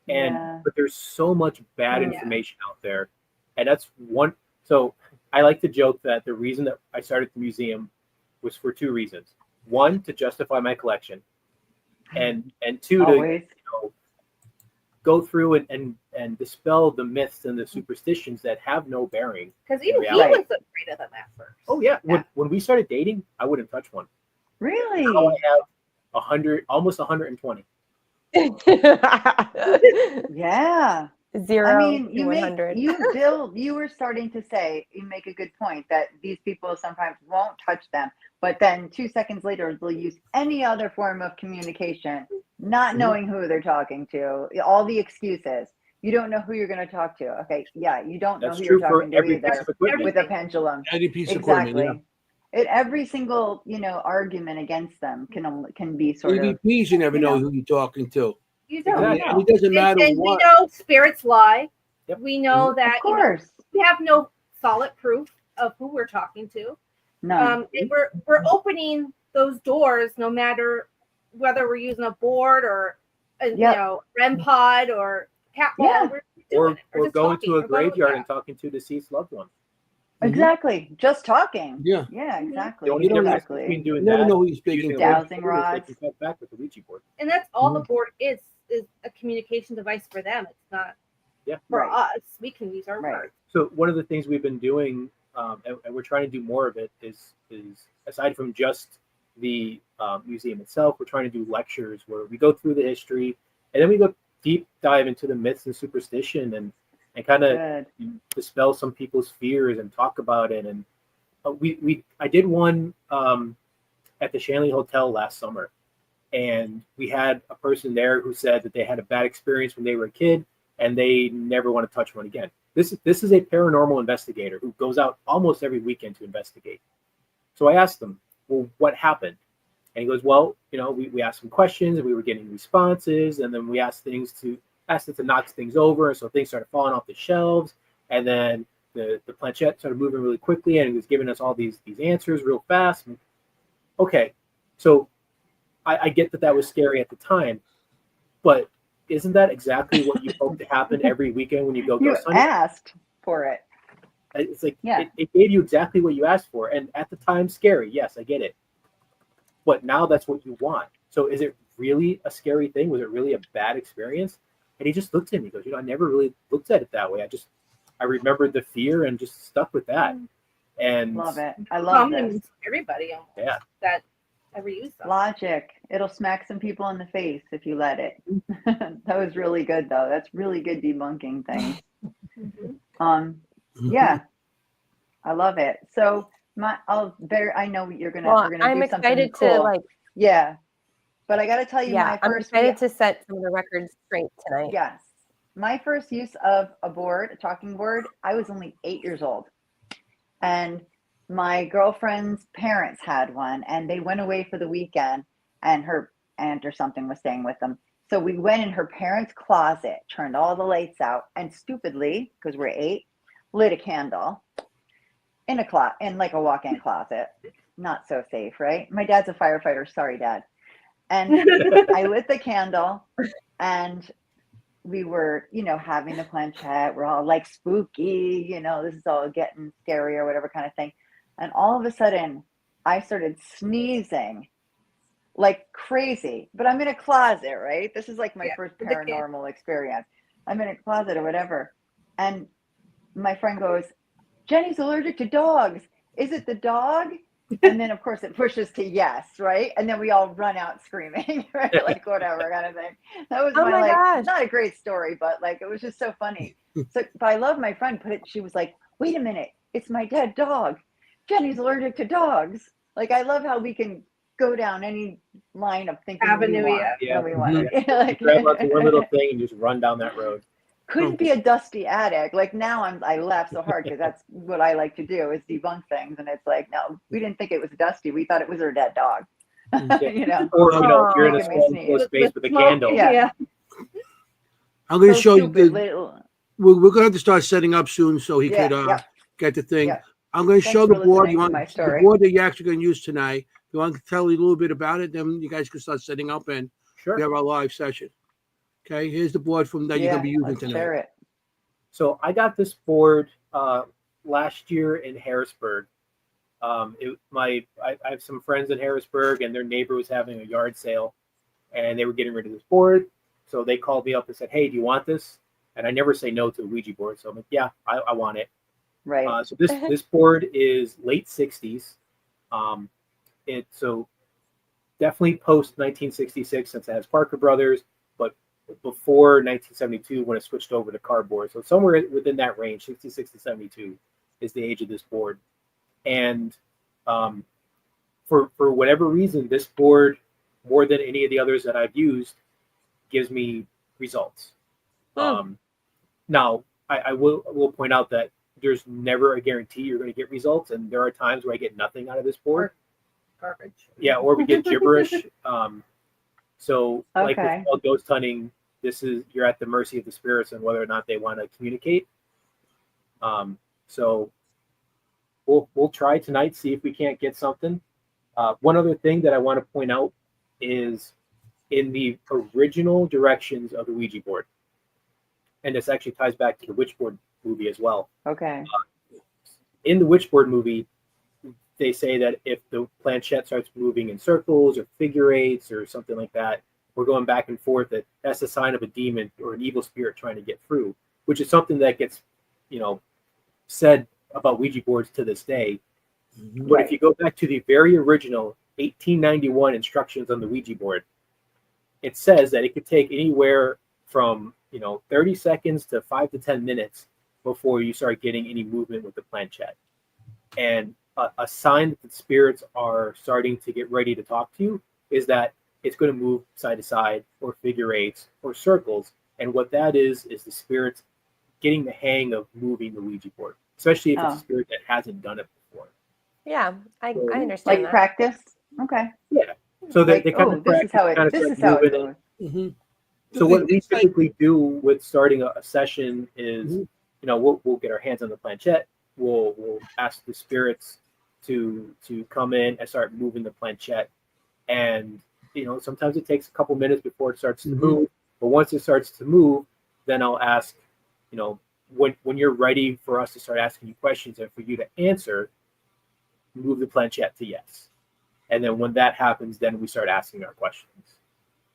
but there's so much bad information out there, and that's one. So I like to joke that the reason that I started the museum was for two reasons: one, to justify my collection, and two, to go through and dispel the myths and the superstitions that have no bearing. Because even he was afraid of them at first. Oh yeah. When we started dating, I wouldn't touch one. Really? Now I have 100, almost 120. Yeah. 0 I mean, to 100. You were starting to say, you make a good point that these people sometimes won't touch them, but then 2 seconds later they'll use any other form of communication, not knowing who they're talking to. All the excuses. You don't know who you're going to talk to. Okay, yeah, you don't know who you're talking to either with a pendulum. Every piece of equipment, every single argument against them can be sort of. EVPs, you never know who you're talking to. You don't. And it doesn't matter and what. We know spirits lie. Yep. We know that. Of course. We have no solid proof of who we're talking to. No. And we're opening those doors, no matter whether we're using a board or REM pod or cat ball. Or going to a graveyard and talking to a deceased loved one. Exactly. Just talking. Yeah. Yeah, exactly. The only difference between doing that, know who you're speaking dowsing rods. Back with the Ouija board. And that's all the board is a communication device for them. It's not for us. We can use our words. So one of the things we've been doing, and we're trying to do more of it, is aside from just the museum itself, we're trying to do lectures where we go through the history and then we go deep dive into the myths and superstition and kind of dispel some people's fears and talk about it. And I did one at the Shanley Hotel last summer, and we had a person there who said that they had a bad experience when they were a kid and they never want to touch one again. This is a paranormal investigator who goes out almost every weekend to investigate. So I asked them, well, what happened? And he goes, well, we asked some questions and we were getting responses, and then we asked them to knock things over, and so things started falling off the shelves, and then the planchette started moving really quickly, and he was giving us all these answers real fast. Okay, so I get that was scary at the time, but isn't that exactly what you hope to happen every weekend when you go ghost hunting? You asked for it. It's like it gave you exactly what you asked for, and at the time, scary. Yes, I get it, but now that's what you want. So is it really a scary thing? Was it really a bad experience? And he just looked at me. He goes, I never really looked at it that way. I remembered the fear and just stuck with that. And love it. I love it. Everybody. Yeah. That ever use them. Logic. It'll smack some people in the face if you let it. That was really good, though. That's really good debunking things. Yeah, I love it. So I know you're gonna. Well, we're gonna I'm do something excited cool. to Yeah, but I got to tell you, I'm excited to set some of the records straight tonight. Yes, my first use of a talking board, I was only 8 years old, and my girlfriend's parents had one, and they went away for the weekend, and her aunt or something was staying with them. So we went in her parents' closet, turned all the lights out, and stupidly, because we're 8, lit a candle in like a walk-in closet. Not so safe, right? My dad's a firefighter. Sorry, Dad. And I lit the candle, and we were, having the planchette. We're all like spooky, this is all getting scary or whatever kind of thing. And all of a sudden, I started sneezing like crazy. But I'm in a closet, right? This is like my first paranormal experience. I'm in a closet or whatever. And my friend goes, Jenny's allergic to dogs. Is it the dog? And then, of course, it pushes to yes, right? And then we all run out screaming, right? Like whatever kind of thing. That was not a great story, but like it was just so funny. But I love my friend she was like, wait a minute, it's my dead dog. Jenny's allergic to dogs. Like I love how we can go down any line of thinking Avenue, we want. Like, grab onto one little thing and just run down that road. Couldn't be a dusty attic. Like now I laugh so hard because that's what I like to do is debunk things. And it's like, no, we didn't think it was dusty. We thought it was her dead dog. Or, you're in a small space with a candle. Yeah. I'm going to show you. We're going to have to start setting up soon so he could get the thing. I'm going to show the board. The board that you're actually going to use tonight. You want to tell you a little bit about it? Then you guys can start setting up and we have our live session. Okay, here's the board that you're going to be using tonight. Share it. So I got this board last year in Harrisburg. I have some friends in Harrisburg, and their neighbor was having a yard sale, and they were getting rid of this board. So they called me up and said, "Hey, do you want this?" And I never say no to a Ouija board, so I'm like, "Yeah, I want it." Right. So this board is late '60s. So definitely post 1966 since it has Parker Brothers, but before 1972 when it switched over to cardboard. So somewhere within that range, 66 to 72 is the age of this board. And for whatever reason, this board, more than any of the others that I've used, gives me results. Now, I will point out that there's never a guarantee you're going to get results, and there are times where I get nothing out of this board. Garbage. Yeah, or we get gibberish. So like with all ghost hunting, you're at the mercy of the spirits and whether or not they want to communicate. So we'll try tonight, see if we can't get something. One other thing that I want to point out is in the original directions of the Ouija board, and this actually ties back to the Witchboard movie as well. Okay. In the Witchboard movie, they say that if the planchette starts moving in circles or figure eights or something like that, we're going back and forth, that's a sign of a demon or an evil spirit trying to get through, which is something that gets, said about Ouija boards to this day. Mm-hmm. But if you go back to the very original 1891 instructions on the Ouija board, it says that it could take anywhere from 30 seconds to 5 to 10 minutes before you start getting any movement with the planchette. And a sign that the spirits are starting to get ready to talk to you is that it's going to move side to side or figure eights or circles. And what that is the spirits getting the hang of moving the Ouija board, especially if it's a spirit that hasn't done it before. Yeah, I understand. Like practice? Okay. Yeah. So they kind of practice. This is how it goes. Mm-hmm. So what we typically do with starting a session is, we'll get our hands on the planchette. We'll ask the spirits to come in and start moving the planchette. And, sometimes it takes a couple minutes before it starts to move. But once it starts to move, then I'll ask, when you're ready for us to start asking you questions and for you to answer, move the planchette to yes. And then when that happens, then we start asking our questions.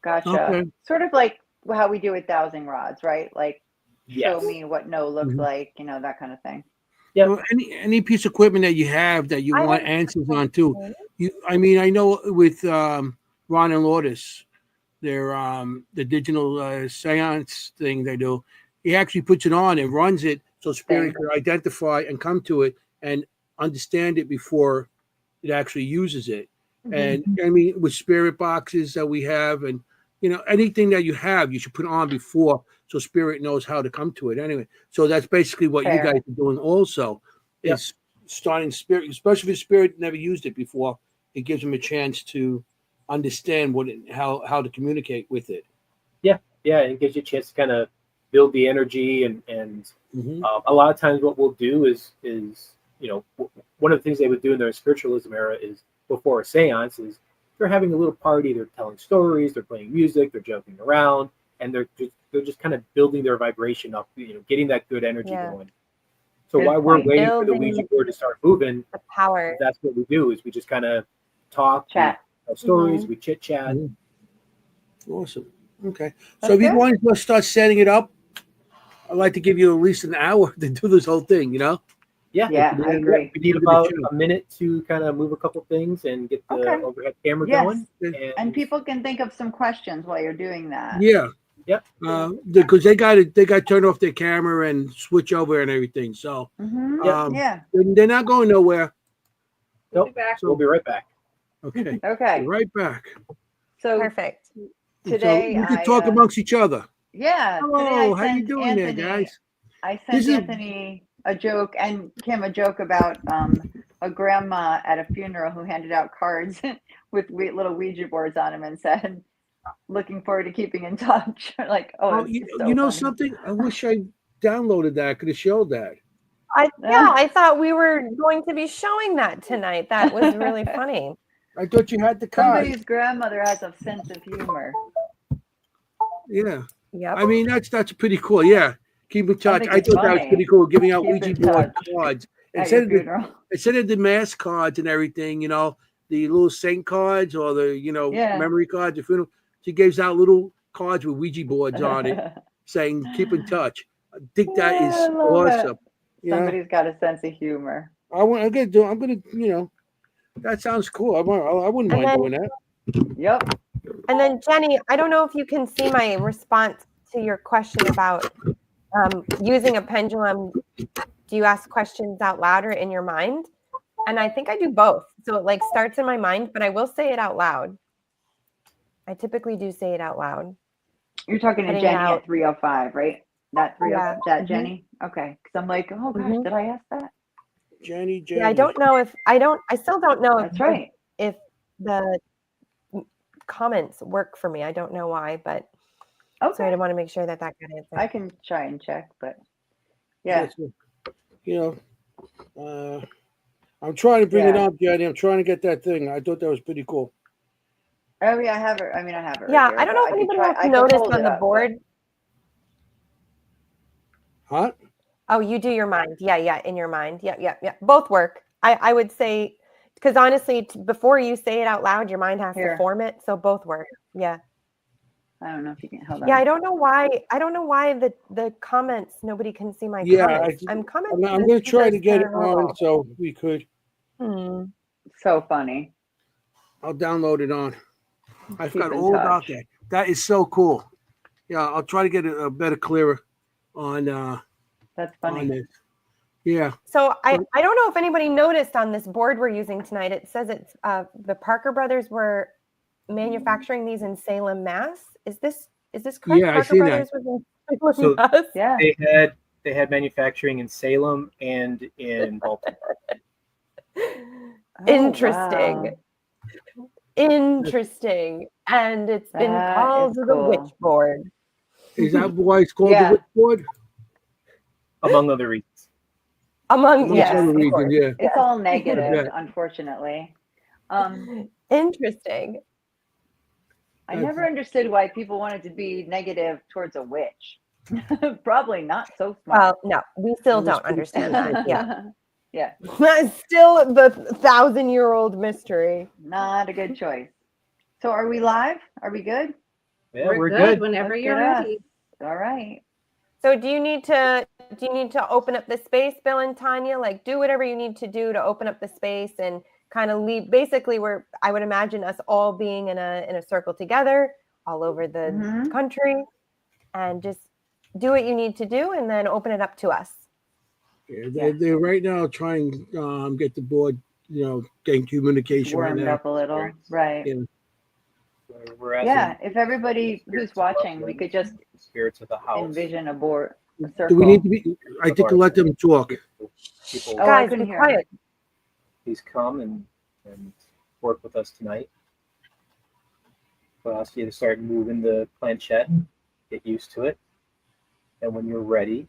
Gotcha. Okay. Sort of like how we do with dowsing rods, right? Like, show me what no looks like, that kind of thing. Yeah. Well, any piece of equipment that you have that you want answers on too. I mean, I know with Ron and Lourdes, their the digital seance thing they do. He actually puts it on and runs it so spirit can identify and come to it and understand it before it actually uses it. And I mean, with spirit boxes that we have, and anything that you have, you should put on before so spirit knows how to come to it. Anyway, so that's basically what you guys are doing. Also, is starting spirit, especially if spirit never used it before. It gives them a chance to understand how to communicate with it. Yeah, it gives you a chance to kind of build the energy, and a lot of times what we'll do is one of the things they would do in their spiritualism era is before a seance is they're having a little party, they're telling stories, they're playing music, they're joking around, and they're just kind of building their vibration up, getting that good energy going. So while we're waiting for the Ouija board to start moving, the power, that's what we do is we just kind of talk, chat, tell stories, we chit chat. Awesome. Okay. So if you want to start setting it up, I'd like to give you at least an hour to do this whole thing, Yeah, I agree. We need about a minute to kind of move a couple things and get the overhead camera going. And people can think of some questions while you're doing that. Yeah. Yep. Because they got to turn off their camera and switch over and everything. So they're not going nowhere. Nope. So we'll be right back. Okay. Okay. Right back. So perfect. Today so we can talk amongst each other. Yeah. Hello, how you doing there, guys? I sent Anthony a joke and Kim a joke about a grandma at a funeral who handed out cards with little Ouija boards on them and said, "Looking forward to keeping in touch." Like, you know something? I wish I downloaded that. I could have showed that. I thought we were going to be showing that tonight. That was really funny. I thought you had the card. Somebody's grandmother has a sense of humor. Yeah. Yeah. I mean, that's pretty cool. Yeah. Keep in touch. I thought that was pretty cool. Giving out Ouija board cards. Instead of the mass cards and everything, the little saint cards or the, memory cards, the funeral, she gives out little cards with Ouija boards on it saying, keep in touch. I think that is awesome. Somebody's got a sense of humor. I'm gonna, that sounds cool. I wouldn't mind doing that. Yep. And then Jenny, I don't know if you can see my response to your question about using a pendulum. Do you ask questions out loud or in your mind? And I think I do both. So it starts in my mind, but I will say it out loud. I typically do say it out loud. You're talking to Jenny at 3:05, right? That 3:05, that Jenny? Okay. Because I'm like, oh gosh, did I ask that? Jenny. Yeah, I don't know if I still don't know if the comments work for me. I don't know why, but so I want to make sure that got answered. I can try and check, but I'm trying to bring it up, Jenny. I'm trying to get that thing. I thought that was pretty cool. Oh yeah, I have it. I mean, I have it. Yeah, I don't know if anybody else noticed on the board. Huh? Oh, you do your mind. Yeah, in your mind. Yeah. Both work. I would say, because honestly, before you say it out loud, your mind has to form it. So both work. Yeah. I don't know if you can hold on. Yeah, I don't know why the comments, nobody can see my comments. I'm commenting. I'm going to try to get it on so we could. So funny. I'll download it on. I forgot all about that. That is so cool. Yeah, I'll try to get it a better clearer on that's funny. On this. Yeah. So I don't know if anybody noticed on this board we're using tonight, it says it's the Parker brothers were manufacturing these in Salem, Mass. Is this correct? Yeah, Parker I see brothers that. Was in Mass? Yeah. They had manufacturing in Salem and in Baltimore. Interesting. Wow. Interesting. And it's been called the witch board. Is that why it's called the witch board? Among other reasons. Among other reasons, yeah. It's all negative, unfortunately. Interesting. I never understood why people wanted to be negative towards a witch. Probably not so smart. Well, no, we still don't understand that. Yeah. Yeah. That's still the 1,000-year-old mystery. Not a good choice. So are we live? Are we good? Yeah, we're good. Whenever you're ready. All right. So do you need to do you need to open up the space, Bill and Tanya? Like, do whatever you need to do to open up the space and kind of leave. Basically, I would imagine us all being in a circle together all over the country, and just do what you need to do, and then open it up to us. Yeah, they're right now trying get the board, getting communication warmed right now. up a little, right? Yeah. If everybody who's watching, we could just spirits of the house envision a board, a circle. Do we need to be? I think to let them talk. Guys, be quiet. Please come and work with us tonight. We'll ask you to start moving the planchette, get used to it, and when you're ready,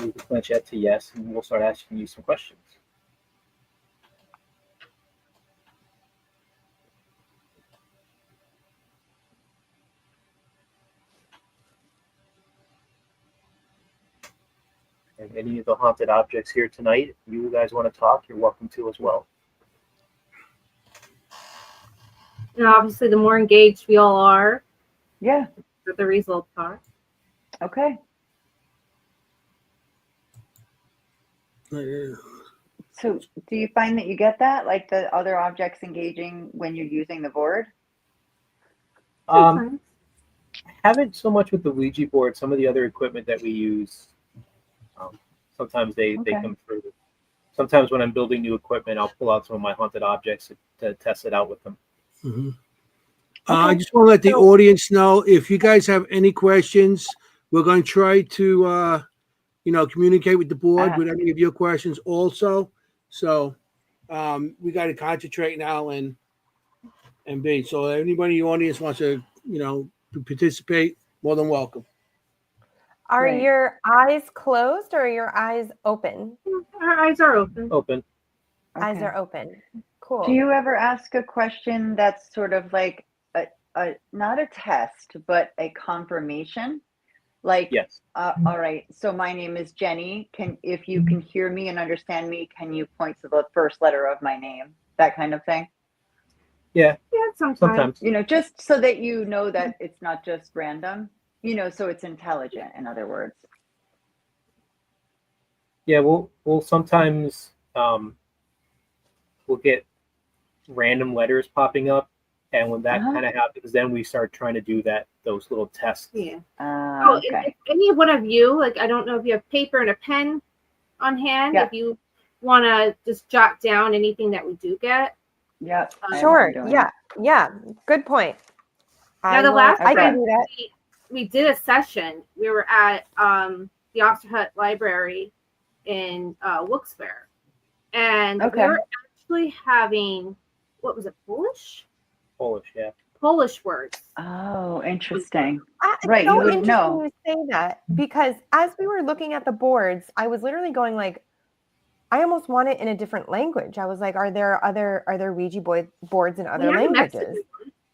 move the planchette to yes, and we'll start asking you some questions. And any of the haunted objects here tonight, if you guys want to talk, you're welcome to as well. And obviously, the more engaged we all are, the results are. Okay. So do you find that you get that, like the other objects engaging when you're using the board? I haven't so much with the Ouija board. Some of the other equipment that we use, sometimes they come through. Sometimes when I'm building new equipment, I'll pull out some of my haunted objects to test it out with them. Mm-hmm. I just want to let the audience know, if you guys have any questions, we're going to try to communicate with the board with any of your questions also. So we got to concentrate now and be. So anybody in the audience wants to, to participate, more than welcome. Are your eyes closed or are your eyes open? Our eyes are open. Open. Eyes are open. Cool. Do you ever ask a question that's sort of like a not a test, but a confirmation? Like, yes. All right, so my name is Jenny. If you can hear me and understand me, can you point to the first letter of my name? That kind of thing? Yeah. Yeah, sometimes. Just so that you know that it's not just random, so it's intelligent, in other words. Yeah, we'll sometimes we'll get random letters popping up, and when that kind of happens, then we start trying to do those little tests. Yeah. Okay. If any one of you, like, I don't know if you have paper and a pen on hand, if you want to just jot down anything that we do get. Yeah. Sure. Yeah. Good point. Now, the last time we did a session, we were at the Oxford Hut Library in Wilkes-Barre, and we were actually having, what was it, Polish, yeah. Polish words. Oh, interesting. Right, so you would know. You say that, because as we were looking at the boards, I was literally going like, I almost want it in a different language. I was like, are there Ouija boards in other languages?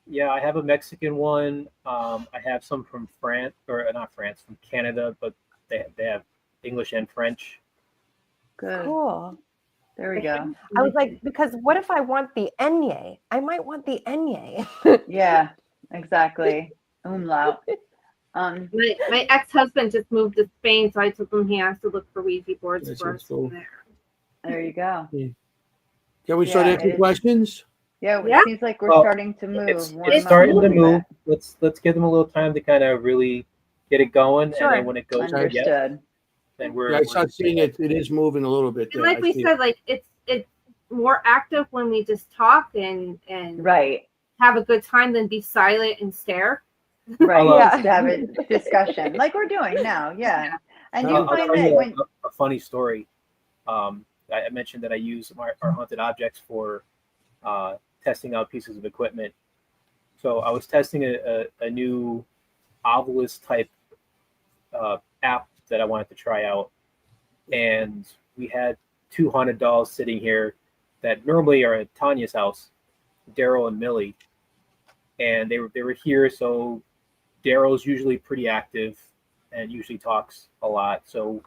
Yeah, I have a Mexican one. I have some from France, or not France, from Canada, but they have English and French. Good. Cool. There we go. I was like, because what if I want the enye? I might want the enye. Yeah, exactly. Umlaut. My ex-husband just moved to Spain, so I told him he has to look for Ouija boards for us there. There you go. Can we start asking questions? Yeah, it seems like we're starting to move. It's starting to move. Let's give them a little time to kind of really get it going, and then when it goes, understood. Then we're. I start seeing it. It is moving a little bit. And like we said, like it's more active when we just talk and have a good time than be silent and stare. Right. Just to have a discussion like we're doing now. Yeah. And you find that a funny story. I mentioned that I use our haunted objects for testing out pieces of equipment. So I was testing a new Ovilus type app that I wanted to try out, and we had two haunted dolls sitting here that normally are at Tanya's house, Daryl and Millie, and they were here. So Daryl's usually pretty active and usually talks a lot. So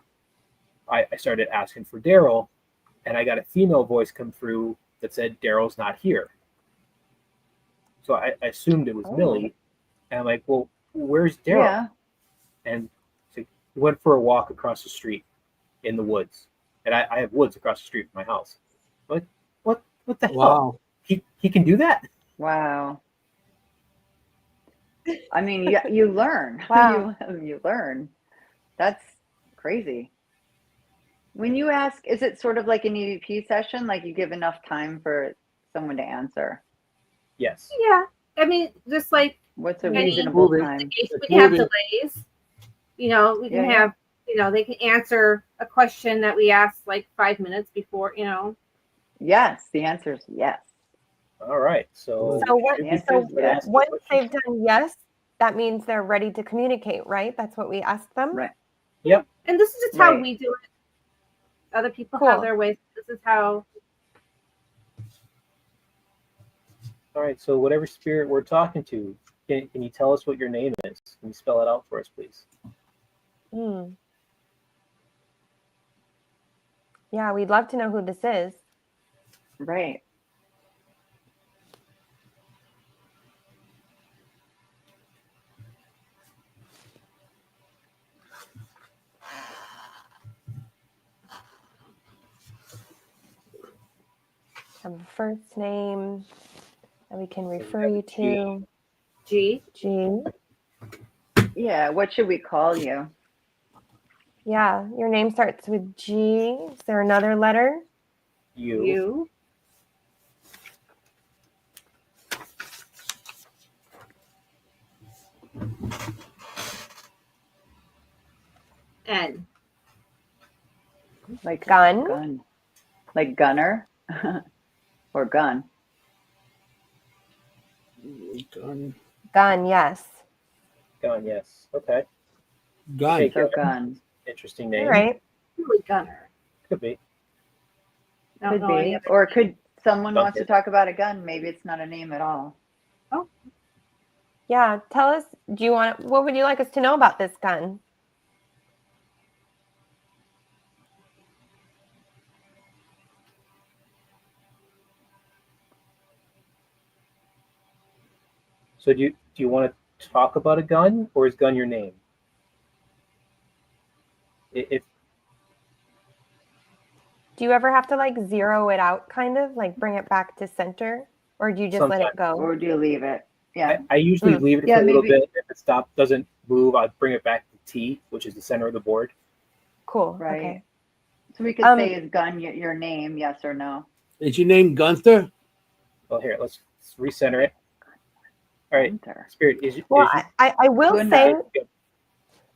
I started asking for Daryl, and I got a female voice come through that said Daryl's not here. So I assumed it was Millie, and I'm like, well, where's Daryl? Yeah. And went for a walk across the street in the woods, and I have woods across the street from my house. What the hell? He can do that? Wow. I mean, you learn. Wow. You learn. That's crazy. When you ask, is it sort of like an EVP session? Like you give enough time for someone to answer? Yes. Yeah. I mean, just like what's a reasonable time? We can have delays. We can have, they can answer a question that we asked like 5 minutes before, Yes, the answer is yes. All right. So once they've done yes, that means they're ready to communicate, right? That's what we asked them. Right. Yep. And this is just how we do it. Other people have their ways. This is how. All right. So whatever spirit we're talking to, can you tell us what your name is? Can you spell it out for us, please? Yeah, we'd love to know who this is. Right. Have a first name that we can refer you to. G. Yeah. What should we call you? Yeah, your name starts with G. Is there another letter? U. N. Like gun. Like gunner or gun. Gun, yes. Gun, yes. Okay. Gun. So gun. Interesting name. All right. Really gunner. Could be. Could be. Or could someone wants to talk about a gun? Maybe it's not a name at all. Oh. Yeah. Tell us, what would you like us to know about this gun? So do you want to talk about a gun, or is gun your name? If do you ever have to like zero it out, kind of like bring it back to center, or do you just let it go? Or do you leave it? Yeah. I usually leave it for a little bit. If it doesn't move, I'll bring it back to T, which is the center of the board. Cool. Right. Okay. So we could say, is gun your name? Yes or no? Is your name Gunther? Well, here, let's recenter it. All right, Gunther. Spirit I will say,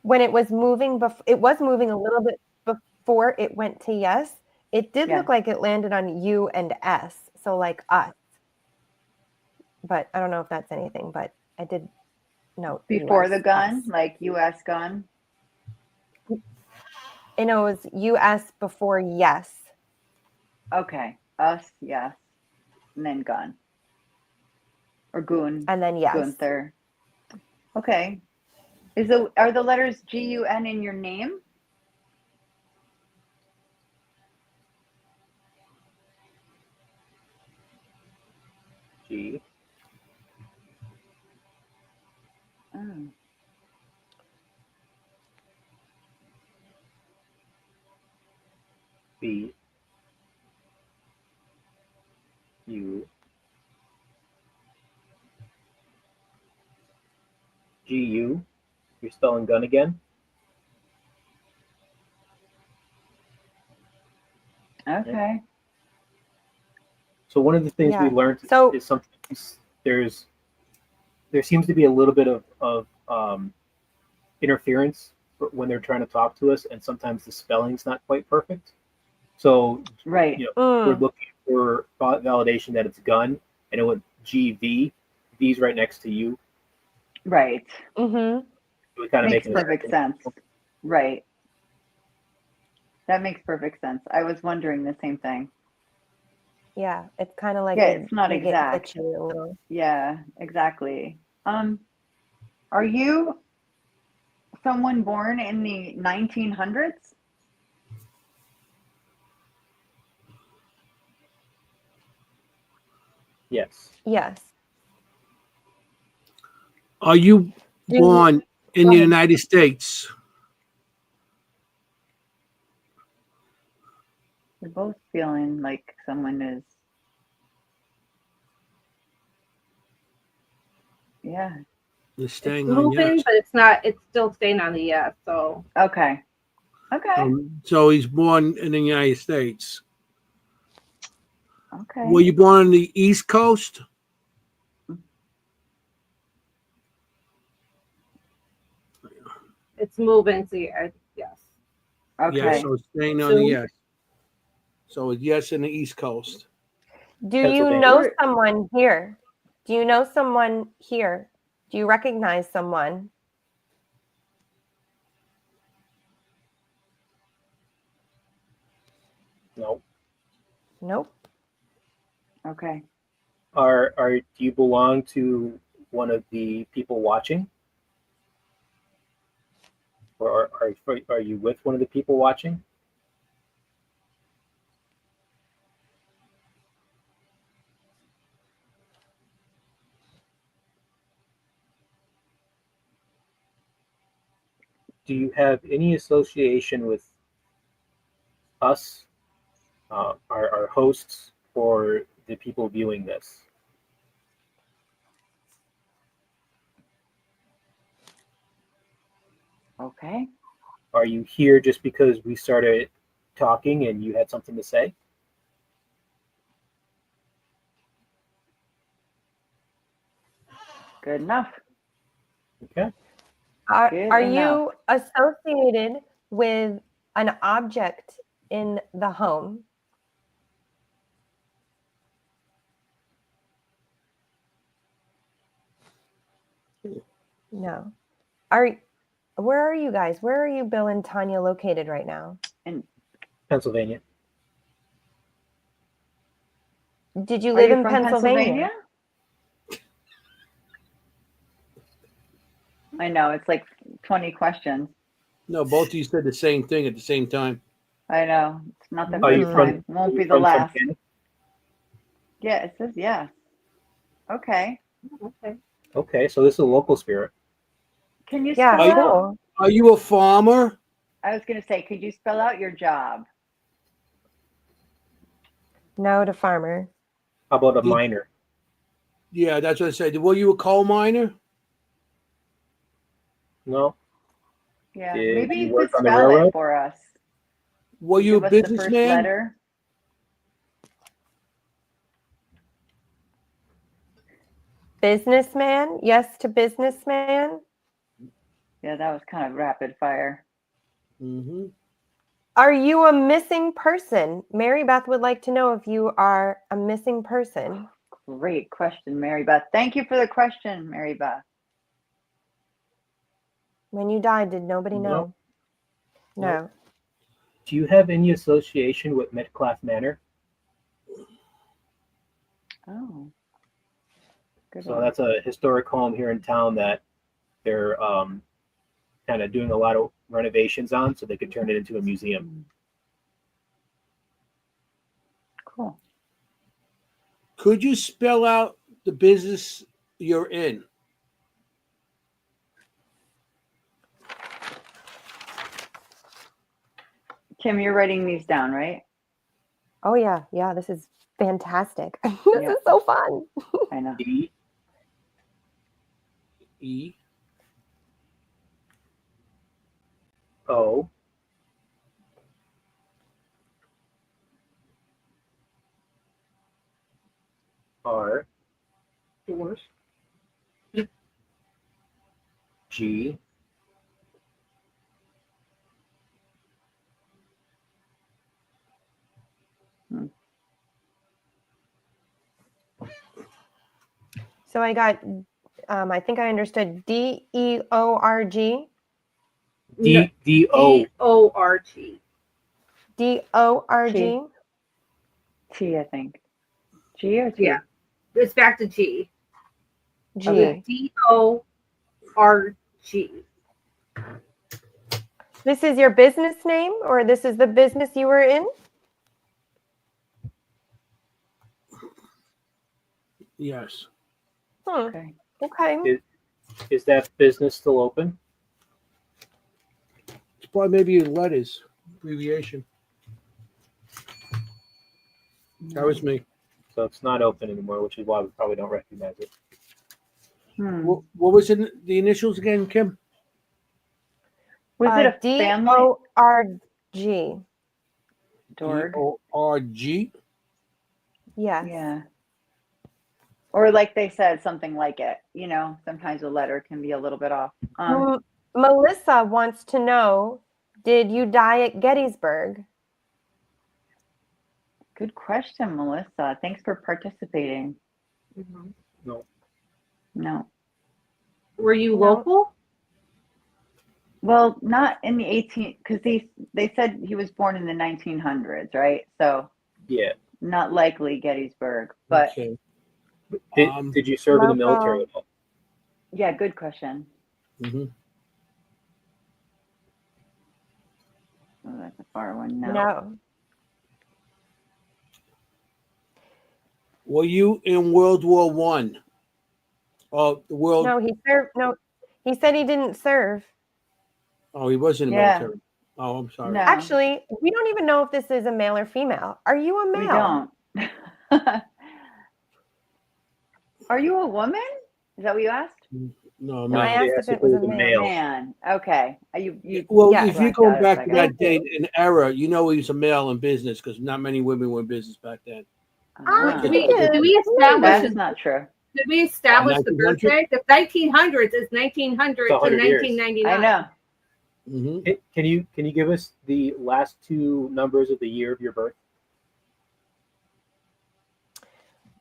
when it was moving, it was moving a little bit before it went to yes. It did look like it landed on U and S, so like us. But I don't know if that's anything. But I did note before US, the gun, us. like U.S. gun. And it was U.S. before yes. Okay, us, yes, and then gun. Or goon. And then yes. Gunther. Okay. Are the letters G-U-N in your name? G. Oh. B. U. G-U. You're spelling gun again? Okay. So one of the things we learned is sometimes there seems to be a little bit of interference when they're trying to talk to us, and sometimes the spelling's not quite perfect. So right, we're looking for validation that it's gun, and it went GV. V's right next to you. Right. Mm-hmm. So it kind of makes perfect sense. Right. That makes perfect sense. I was wondering the same thing. Yeah, it's kind of like it's not exact. Yeah, exactly. Are you someone born in the 1900s? Yes. Yes. Are you born in the United States? We're both feeling like someone is. Yeah. It's staying it's on moving, yes. but it's not. It's still staying on the yes. So Okay. So he's born in the United States. Okay. Were you born on the East Coast? it's moving. So yes. Okay. Yeah, so it's staying on the yes. So it's yes in the East Coast. Do you know someone here? Do you know someone here? Do you recognize someone? No. Nope. Okay. Do you belong to one of the people watching? Or are you with one of the people watching? Do you have any association with us, our hosts, or the people viewing this? Okay. Are you here just because we started talking and you had something to say? Good enough. Okay. Are you associated with an object in the home? No. Where are you guys? Where are you, Bill and Tanya, located right now? In Pennsylvania. Did you live in from Pennsylvania? I know, it's like 20 questions. No, both of you said the same thing at the same time. I know. It's not the first time. Won't be the last. Yeah, it says yes. Okay. Okay, so this is a local spirit. Can you spell out? Are you a farmer? I was going to say, could you spell out your job? No to farmer. How about a miner? Yeah, that's what I said. Were you a coal miner? No. Yeah, maybe you could spell it for us. Were you a businessman? The first letter. Businessman? Yes to businessman? Yeah, that was kind of rapid fire. Mm-hmm. Are you a missing person? Mary Beth would like to know if you are a missing person. Great question, Mary Beth. Thank you for the question, Mary Beth. When you died, did nobody know? No. Do you have any association with Metcalfe Manor? Oh. So that's a historic home here in town that they're kind of doing a lot of renovations on so they could turn it into a museum. Cool. Could you spell out the business you're in? Kim, you're writing these down, right? Oh, yeah. Yeah, this is fantastic. This is so fun. I know. E. O. R. G. So I got, I think I understood D-E-O-R-G. D-O-R-G. D-O-R-G. T, I think. G or T? Yeah. It's back to G. G. Okay. D-O-R-G. This is your business name, or this is the business you were in? Yes. Okay. Okay. Is that business still open? It's probably maybe in letters, abbreviation. That was me. So it's not open anymore, which is why we probably don't recognize it. What was it, the initials again, Kim? Was it a family? D-O-R-G. Dorg. D-O-R-G? Yes. Yeah. Or like they said, something like it. You know, sometimes a letter can be a little bit off. Melissa wants to know, did you die at Gettysburg? Good question, Melissa. Thanks for participating. No. Were you local? Well, not in the 18, because they said he was born in the 1900s, right? So yeah, not likely Gettysburg, but Okay. Did you serve in the military at all? Yeah, good question. Mm-hmm. Oh, that's a far one. No. No. Were you in World War One? Oh, the world. No, he served. No, he said he didn't serve. Oh, he was in the military. Oh, I'm sorry. No. Actually, we don't even know if this is a male or female. Are you a male? We don't. Are you a woman? Is that what you asked? No, No, I man. asked if it was a male. Man. Okay. Well, Yes. if you go back to Okay. that date and era, you know he was a male in business because not many women were in business back then. Did we establish? That's not true. Did we establish the birth date? The 1900s is 1900 to 1999. I know. Mm-hmm. Can you give us the last two numbers of the year of your birth?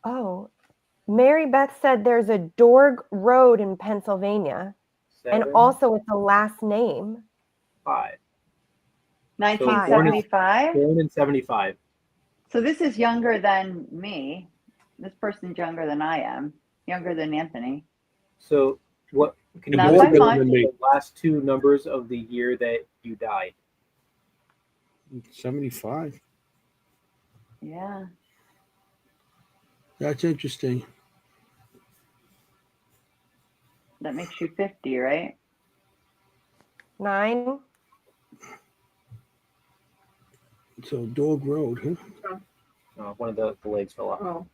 Oh, Mary Beth said there's a Dorg Road in Pennsylvania, 7, and also it's a last name. 5. 1975? Born in 75. So this is younger than me. This person's younger than I am. Younger than Anthony. So what can you Not give by us much. the last two numbers of the year that you died? 75. Yeah. That's interesting. That makes you 50, right? 9. So Dog Road, huh? One of the legs fell off. Oh. All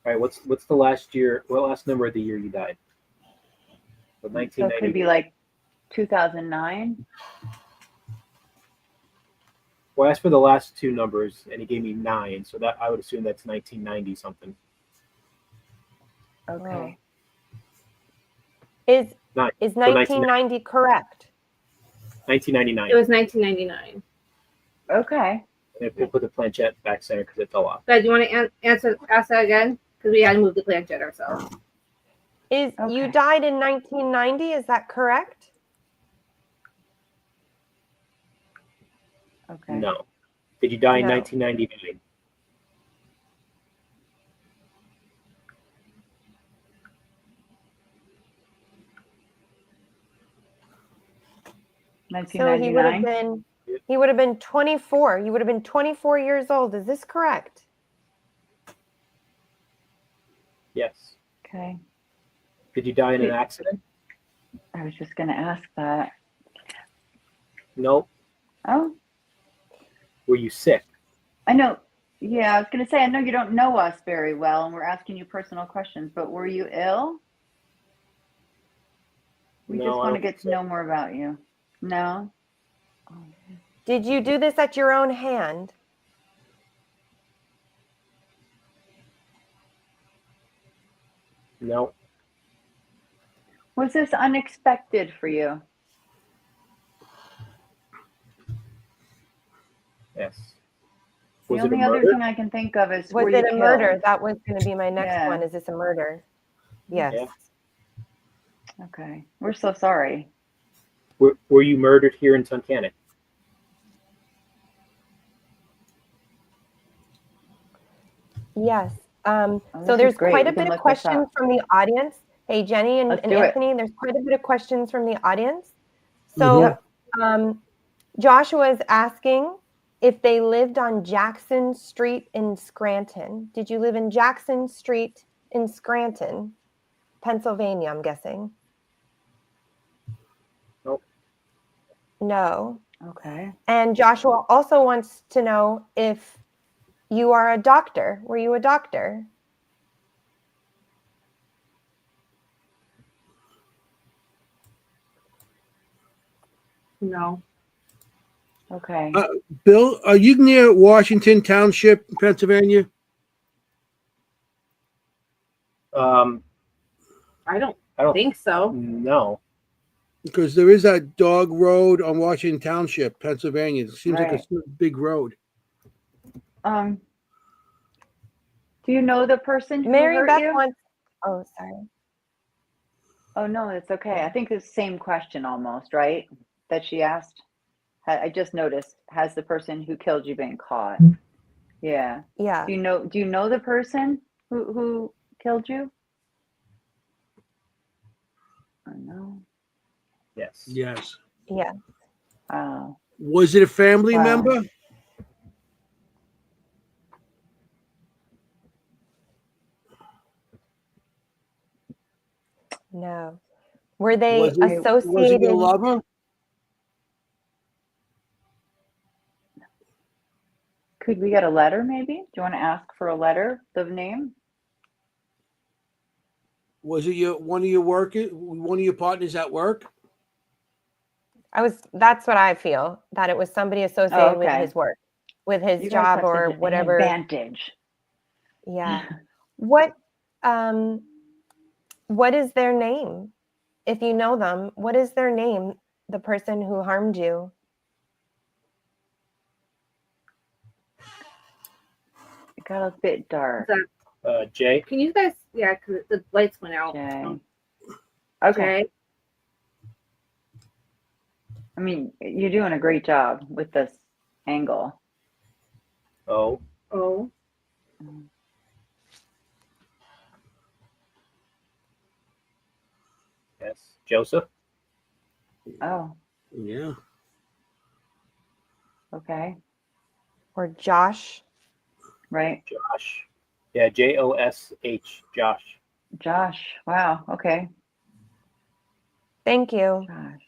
right, what's the last year? What last number of the year you died? So So it could be like 2009. Well, I asked for the last two numbers, and he gave me 9. So that I would assume that's 1990 something. Okay. Is 9. is 1990 correct? 1999. It was 1999. Okay. We'll put the planchette back center because it fell off. But do you want to ask that again? Because we had to move the planchette ourselves. You died in 1990? Is that correct? Okay. No. Did you die in No. 1999? So he would have been 24. You would have been 24 years old. Is this correct? Yes. Okay. Did you die in an accident? I was just going to ask that. Nope. Oh. Were you sick? I know. Yeah, I was going to say, I know you don't know us very well, and we're asking you personal questions, but were you ill? We just want to get to know more about you. No? Oh. Did you do this at your own hand? No. Was this unexpected for you? Yes. The only other thing I can think of is, was it a murder? That was going to be my next one. Is this a murder? Yes. Yeah. Okay. We're so sorry. Were you murdered here in Tunkhannock? Yes. So there's quite a bit of questions from the audience. Hey, Jenny and Anthony, there's quite a bit of questions from the audience. So Joshua is asking if they lived on Jackson Street in Scranton. Did you live in Jackson Street in Scranton, Pennsylvania, I'm guessing? Nope. No. Okay. And Joshua also wants to know if you are a doctor. Were you a doctor? No. Okay. Bill, are you near Washington Township, Pennsylvania? I don't think so. No. Because there is that dog road on Washington Township, Pennsylvania. It seems like a big road. Do you know the person who Mary hurt Beth you? wants. Oh, sorry. Oh no, it's okay. I think it's the same question almost, right? That she asked. I just noticed. Has the person who killed you been caught? Yeah. Yeah. Do you know the person who killed you? Oh no. Yes. Yes. Yeah. Oh. Was it a family member? No. Were they Was it your lover? Could we get a letter maybe? Do you want to ask for a letter of name? Was it one of your partners at work? That's what I feel, that it was somebody associated with his work, with his job or whatever. An advantage. Yeah. What is their name? If you know them, what is their name? The person who harmed you? It got a bit dark. Jay. Can you guys? Yeah, because the lights went out. Jay. Okay. Jay. I mean, you're doing a great job with this angle. Oh. Yes. Joseph. Oh. Yeah. Okay. Or Josh. Right. Josh. Yeah, Josh. Josh. Josh. Wow. Okay. Thank you. Josh.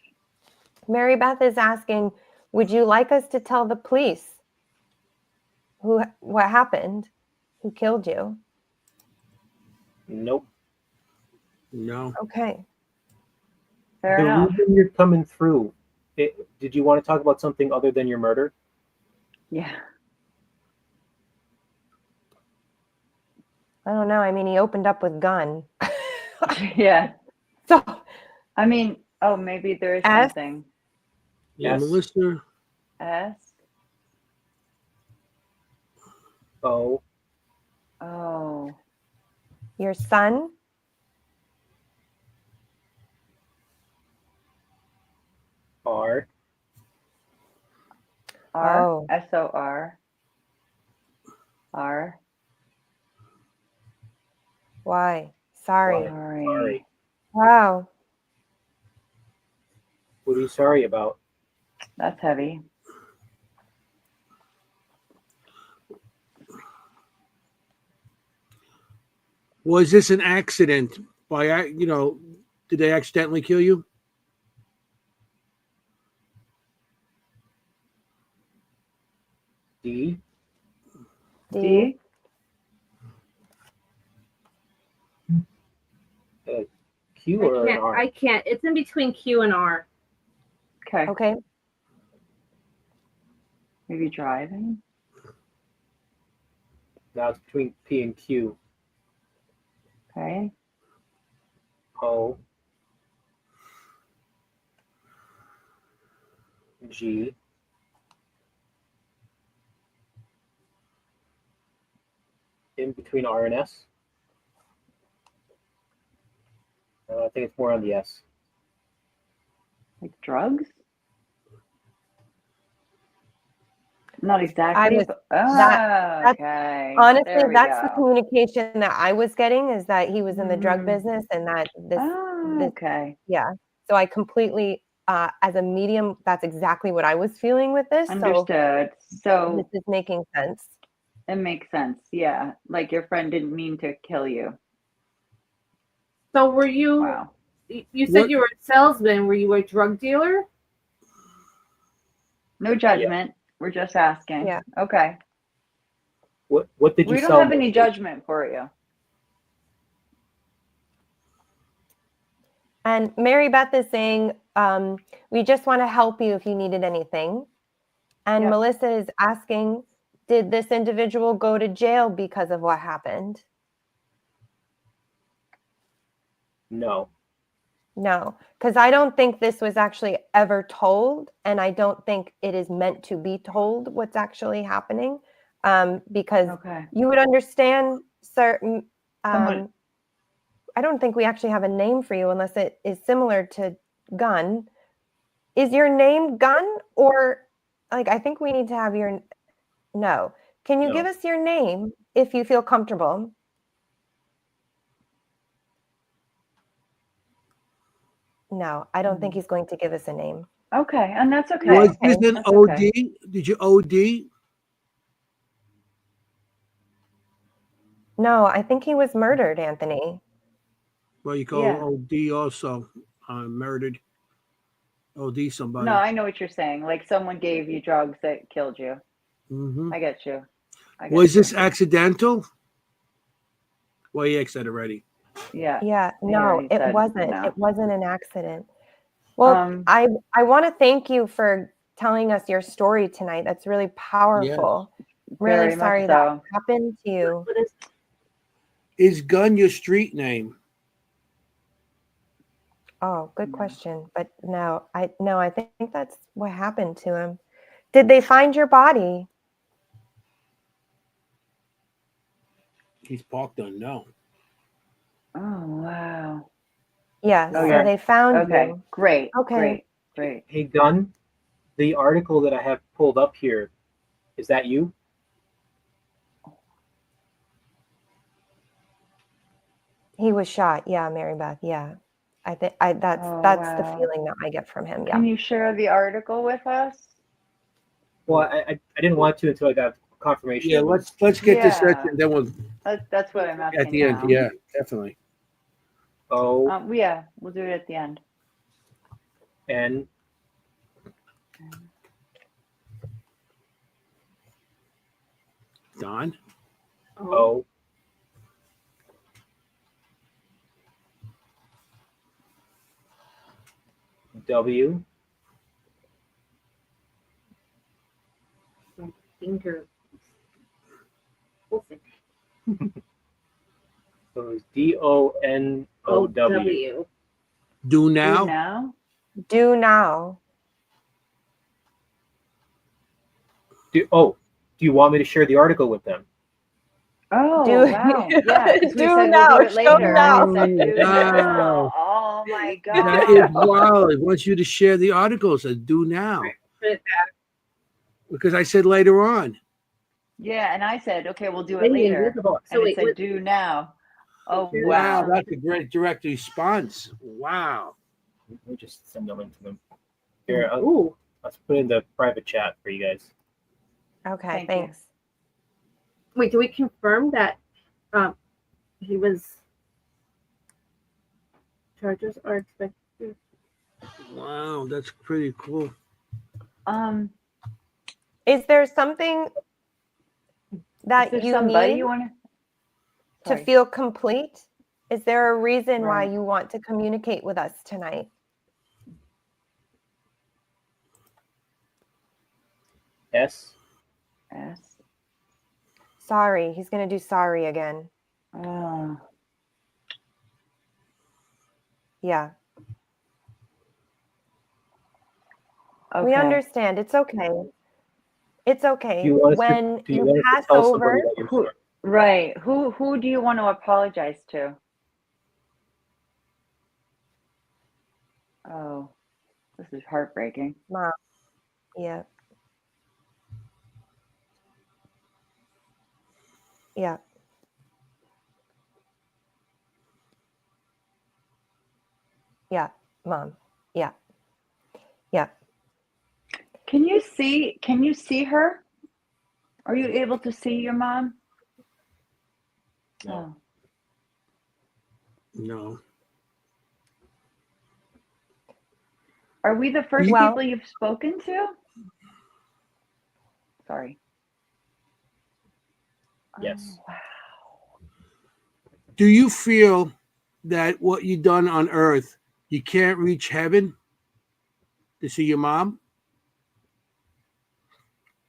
Mary Beth is asking, would you like us to tell the police what happened? Who killed you? Nope. No. Okay. Fair enough. reason you're coming through, did you want to talk about something other than your murder? Yeah. I don't know. I mean, he opened up with gun. Yeah. So, I mean, maybe there is something. Yeah, Yes. Melissa. S. O. Oh. Your son? R. R. Oh. SOR. R. Why? Sorry. Sorry. Wow. What are you sorry about? That's heavy. Was this an accident? Did they accidentally kill you? D. D. Q or an R? I can't. It's in between Q and R. Okay. Okay. Maybe driving. Now it's between P and Q. Okay. O. G. In between R and S. I think it's more on the S. Like drugs? Not exactly. Okay. Honestly, that's the communication that I was getting, is that he was in the drug business and that this. Okay. Yeah. So I completely, as a medium, that's exactly what I was feeling with this. Understood. So this is making sense. It makes sense. Yeah. Like your friend didn't mean to kill you. So were you? Wow. You said you were a salesman. Were you a drug dealer? No judgment. Yeah. We're just asking. Yeah. Okay. What did you We sell? don't have any judgment for you. And Mary Beth is saying, we just want to help you if you needed anything. And Yep. Melissa is asking, did this individual go to jail because of what happened? No. No, because I don't think this was actually ever told, and I don't think it is meant to be told what's actually happening, because you would understand certain. I don't think we actually have a name for you unless it is similar to Gun. Is your name Gun, or like I think we need to have your no? Can you give us your name if you feel comfortable? No, I don't think he's going to give us a name. Okay, and that's okay. Was this an OD? Okay. Did you OD? No, I think he was murdered, Anthony. Well, you call OD also murdered. OD somebody. No, I know what you're saying. Like someone gave you drugs that killed you. Mm-hmm. I get you. Was this accidental? Well, you said already. Yeah. Yeah. No, it wasn't. No. It wasn't an accident. Well, I want to thank you for telling us your story tonight. That's really powerful. Yes. Really sorry that happened to you. Is Gun your street name? Oh, good question. But no, I think that's what happened to him. Did they find your body? He's parked unknown. Oh, wow. Yeah, so they found you. Great. Okay. Great. Hey, Gun, the article that I have pulled up here, is that you? He was shot. Yeah, Mary Beth. Yeah. I think that's the feeling that I get from him. Yeah. Can you share the article with us? Well, I didn't want to until I got confirmation. Yeah, let's get this section, then we'll. That's what I'm asking at the end. Yeah, definitely. Oh. Yeah, we'll do it at the end. N. Don. O. W. Finger. So it's DONOW. Do now. Do now. Do you want me to share the article with them? Oh, wow. Yeah. Do now. We'll do it later. Wow. Oh, my God. That is wild. It wants you to share the article. So do now. Because I said later on. Yeah, and I said, okay, we'll do it later. So it said do now. Oh, wow. That's a great direct response. Wow. Let me just send a link to them. Here, let's put in the private chat for you guys. Okay, thanks. Wait, do we confirm that he was charges are expected? Wow, that's pretty cool. Is there something that you need to feel complete? Is there a reason why you want to communicate with us tonight? S. Sorry. He's going to do sorry again. Yeah. Okay. We understand. It's okay. It's okay. When you pass over. Who do you want to apologize to? Oh, this is heartbreaking. Mom. Yeah. Yeah. Yeah, Mom. Yeah. Yeah. Can you see her? Are you able to see your mom? No. No. Are we the first people you've spoken to? Sorry. Yes. Oh, wow. Do you feel that what you done on earth, you can't reach heaven to see your mom?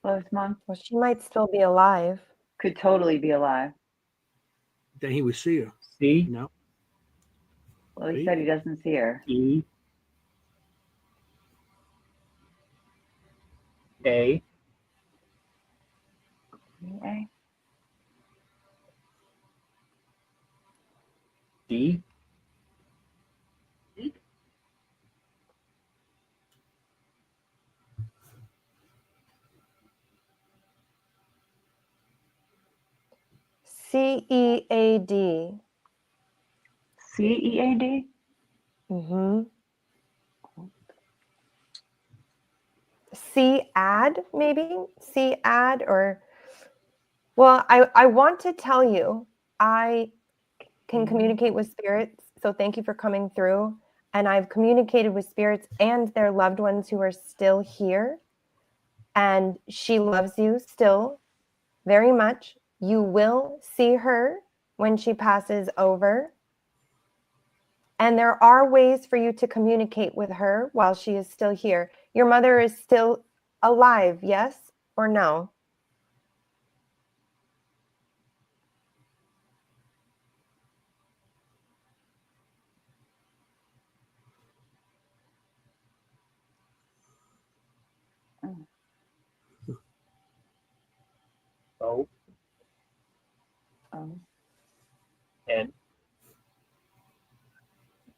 Well, his mom Well, she might still be alive. could totally be alive. Then he would see her. C No. Well, he See? said he doesn't see her. E A Okay. D CEAD. CEAD? Mm-hmm. CAD, maybe? CAD or well, I want to tell you, I can communicate with spirits. So thank you for coming through. And I've communicated with spirits and their loved ones who are still here. And she loves you still very much. You will see her when she passes over. And there are ways for you to communicate with her while she is still here. Your mother is still alive, yes or no? O Oh. N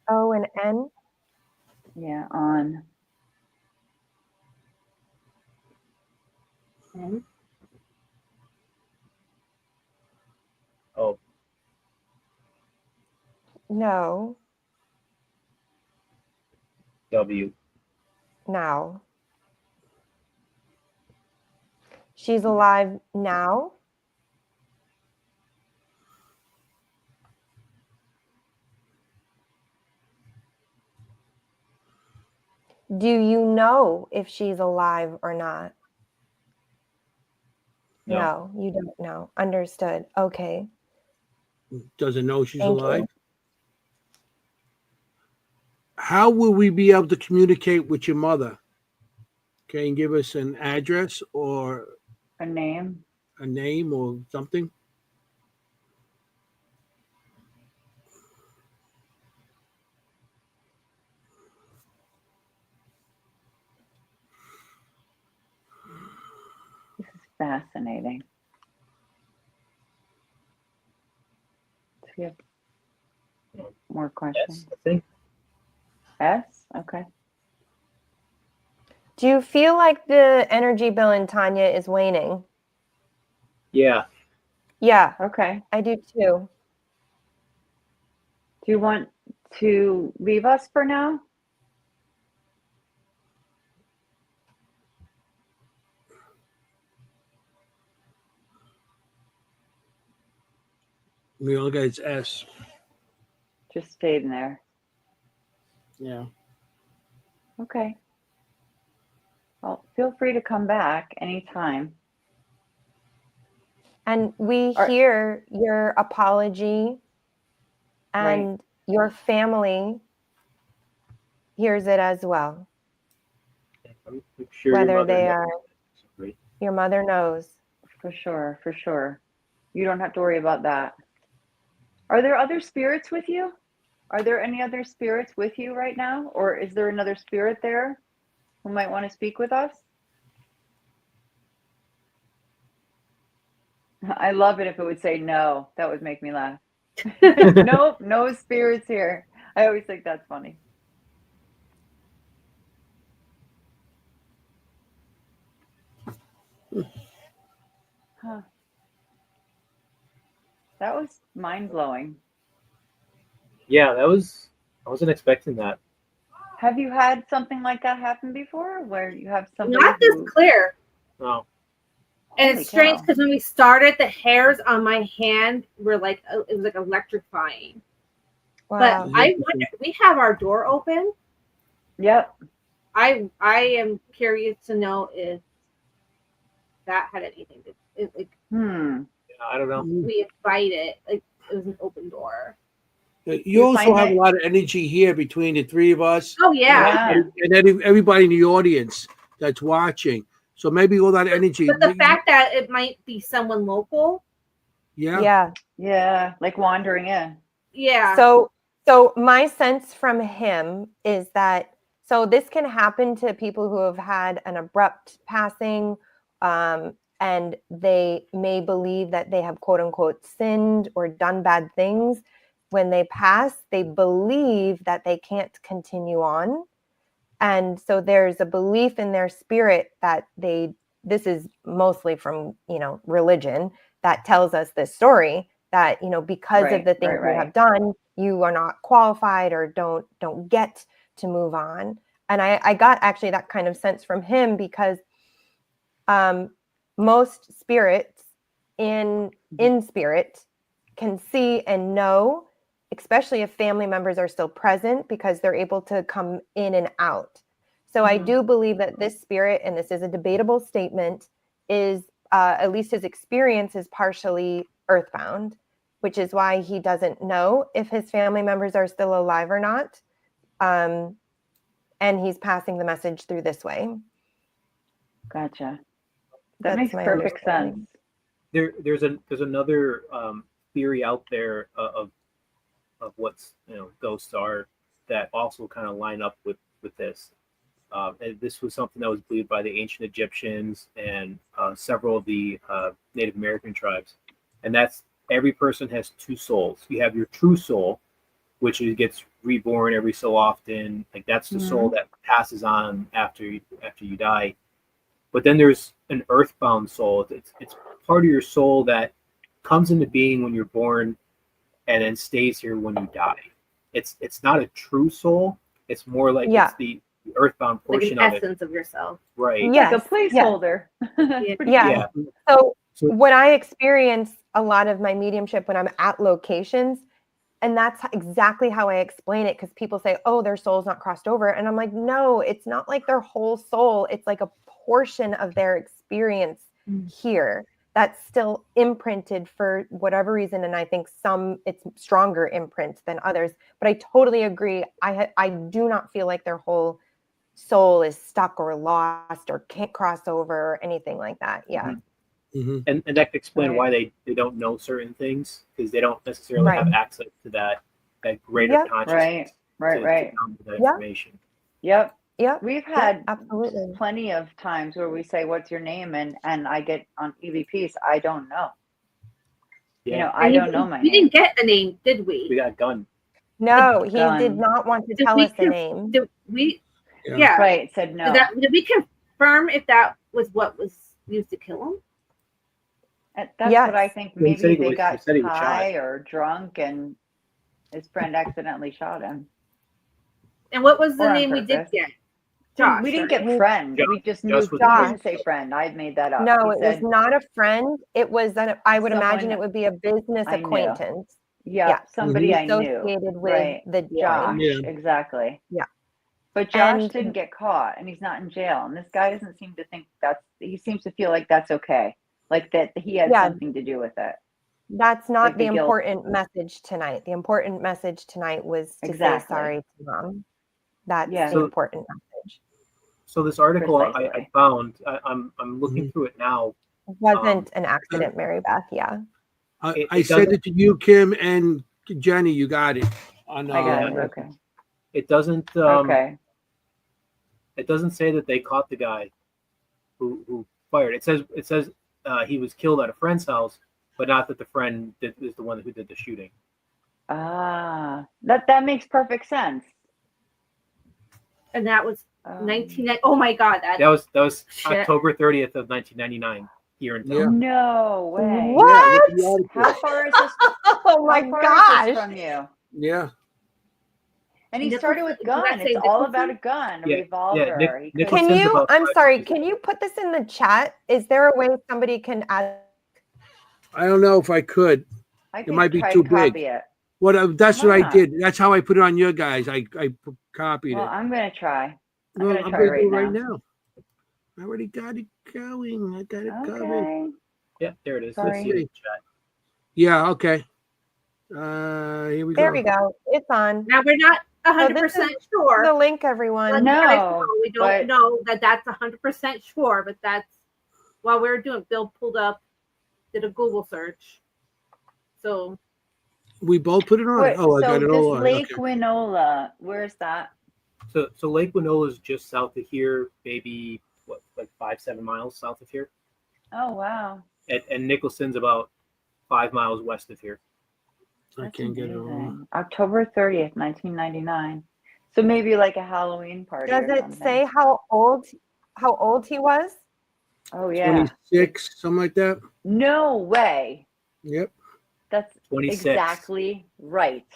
O and N? Yeah, on. N O No. W. Now. She's alive now. Do you know if she's alive or not? No. No, you don't know. Understood. Okay. Doesn't know she's Thank alive. you. How will we be able to communicate with your mother? Can you give us an address or A name? a name or something? This is fascinating. Do we have more questions? S, I think. S? Okay. Do you feel like the energy bill in Tanya is waning? Yeah. Yeah, Okay. I do too. Do you want to leave us for now? We all got it's S. Just stayed in there. Yeah. Okay. Well, feel free to come back anytime. And we hear your apology and your family hears it as well. I'm sure Whether your mother they knows. your mother knows. For sure, for sure. You don't have to worry about that. Are there other spirits with you? Are there any other spirits with you right now? Or is there another spirit there who might want to speak with us? I love it if it would say no. That would make me laugh. Nope, no spirits here. I always think that's funny. Huh. That was mind-blowing. Yeah, I wasn't expecting that. Have you had something like that happen before where you have somebody not this clear? Oh. And it's strange because when we started, the hairs on my hand were like, it was like electrifying. Wow. But I wonder, we have our door open. Yep. I am curious to know if that had anything to do. I don't know. We invite it. Like, it was an open door. You also have a lot of energy here between the three of us. Oh yeah. And everybody in the audience that's watching. So maybe all that energy. But the fact that it might be someone local. Yeah. Like wandering in. Yeah. So my sense from him is that, so this can happen to people who have had an abrupt passing, and they may believe that they have quote unquote sinned or done bad things. When they pass, they believe that they can't continue on. And so there's a belief in their spirit that this is mostly from, religion that tells us this story, that, because of the things you have done, you are not qualified or don't get to move on. And I got actually that kind of sense from him, because most spirits in spirit can see and know, especially if family members are still present, because they're able to come in and out. So I do believe that this spirit, and this is a debatable statement, is at least his experience is partially earthbound, which is why he doesn't know if his family members are still alive or not. And he's passing the message through this way. Gotcha. That makes perfect sense. There's another theory out there of what's ghosts are, that also kind of line up with this. And this was something that was believed by the ancient Egyptians and several of the Native American tribes, and that's every person has two souls. You have your true soul, which gets reborn every so often. Like that's the soul that passes on after you die. But then there's an earthbound soul. It's part of your soul that comes into being when you're born and then stays here when you die. It's not a true soul. It's more like it's the earthbound portion like of essence of yourself. Right. Like a placeholder. Yeah. So when I experience a lot of my mediumship when I'm at locations, and that's exactly how I explain it, because people say, oh, their soul's not crossed over. And I'm like, no, it's not like their whole soul. It's like a portion of their experience here that's still imprinted for whatever reason. And I think it's stronger imprints than others. But I totally agree. I do not feel like their whole soul is stuck or lost or can't cross over or anything like that. Yeah. And that could explain why they don't know certain things, because they don't necessarily have access to that greater consciousness. Right. That information. Yep. Yeah, we've had absolutely plenty of times where we say, "What's your name?" and I get on EVPs, I don't know. Yeah. I don't know my name. We didn't get the name, did we? We got Gun. No, he did not want to tell us the name. Did we? Yeah. Right. Said no. Did we confirm if that was what was used to kill him? That's what I think. Maybe they got high or drunk, and his friend accidentally shot him. And what was the name we did get? Josh. We didn't get friend. We just knew. He didn't say friend. I made that up. No, it was not a friend. It was I would imagine it would be a business acquaintance. Yeah, somebody I knew associated with the Josh. Exactly. Yeah. But Josh didn't get caught, and he's not in jail. And this guy doesn't seem to think he seems to feel like that's okay, like that he had something to do with it. That's not the important message tonight. The important message tonight was to say sorry to Mom. That's the important message. So this article I found, I'm looking through it now. It wasn't an accident, Mary Beth. Yeah. I sent it to you, Kim, and Jenny. You got it. I got it. Okay. It doesn't. It doesn't say that they caught the guy who fired. It says he was killed at a friend's house, but not that the friend is the one who did the shooting. That makes perfect sense. And that was 1990. Oh my God, that was October 30th of 1999 here in town. Yeah. No way. What? Yeah, how far is this? Oh my gosh. From you? Yeah. And he started with gun. It's all about a gun, a revolver. I'm sorry, can you put this in the chat? Is there a way somebody can add? I don't know if I could. It might be too big. That's what I did. That's how I put it on your guys. I copied it. I'm going to try. I'm going to try right now. I already got it going. I got it going. Yeah, there it is. Sorry. Let's see the chat. Yeah. Okay. Here we go. There we go. It's on. Now we're not 100% sure. The link, everyone. No, we don't know that that's 100% sure, but that's while we're doing. Bill pulled up, did a Google search. So we both put it on. Wait, I got it all on. Lake Winola, where's that? So Lake Winola is just south of here, maybe what, like 5-7 miles south of here. Oh wow. And Nicholson's about 5 miles west of here. I can't get it on. October 30th, 1999. So maybe like a Halloween party. Does it say how old he was? Oh yeah. 26, something like that. No way. Yep. That's 26. Exactly right.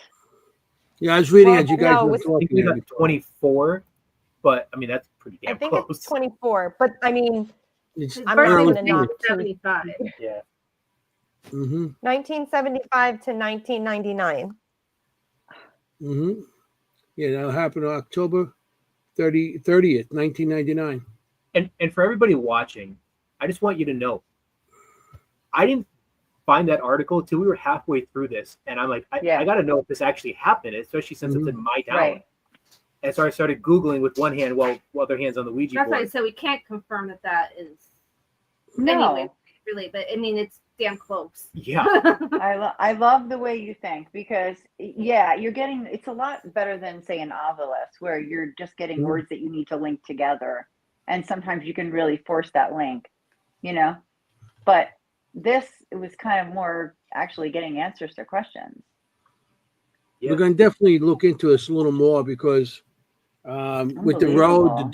Yeah, I was reading as you guys were talking. He was 24, but I mean that's pretty damn close. I think it's 24, but I mean, I'm not going to knock 75. Yeah. 1975 to 1999. Yeah, that happened on October 30th, 1999. And for everybody watching, I just want you to know, I didn't find that article till we were halfway through this, and I'm like, I got to know if this actually happened, especially since it's in my town. Right. And so I started Googling with one hand while other hand's on the Ouija board. That's why I said we can't confirm that is anyway, really, but I mean it's damn close. Yeah. I love the way you think, because you're getting, it's a lot better than say an Ovilus where you're just getting words that you need to link together, and sometimes you can really force that link, but this, it was kind of more actually getting answers to questions. Yeah. We're going to definitely look into this a little more because with the road, the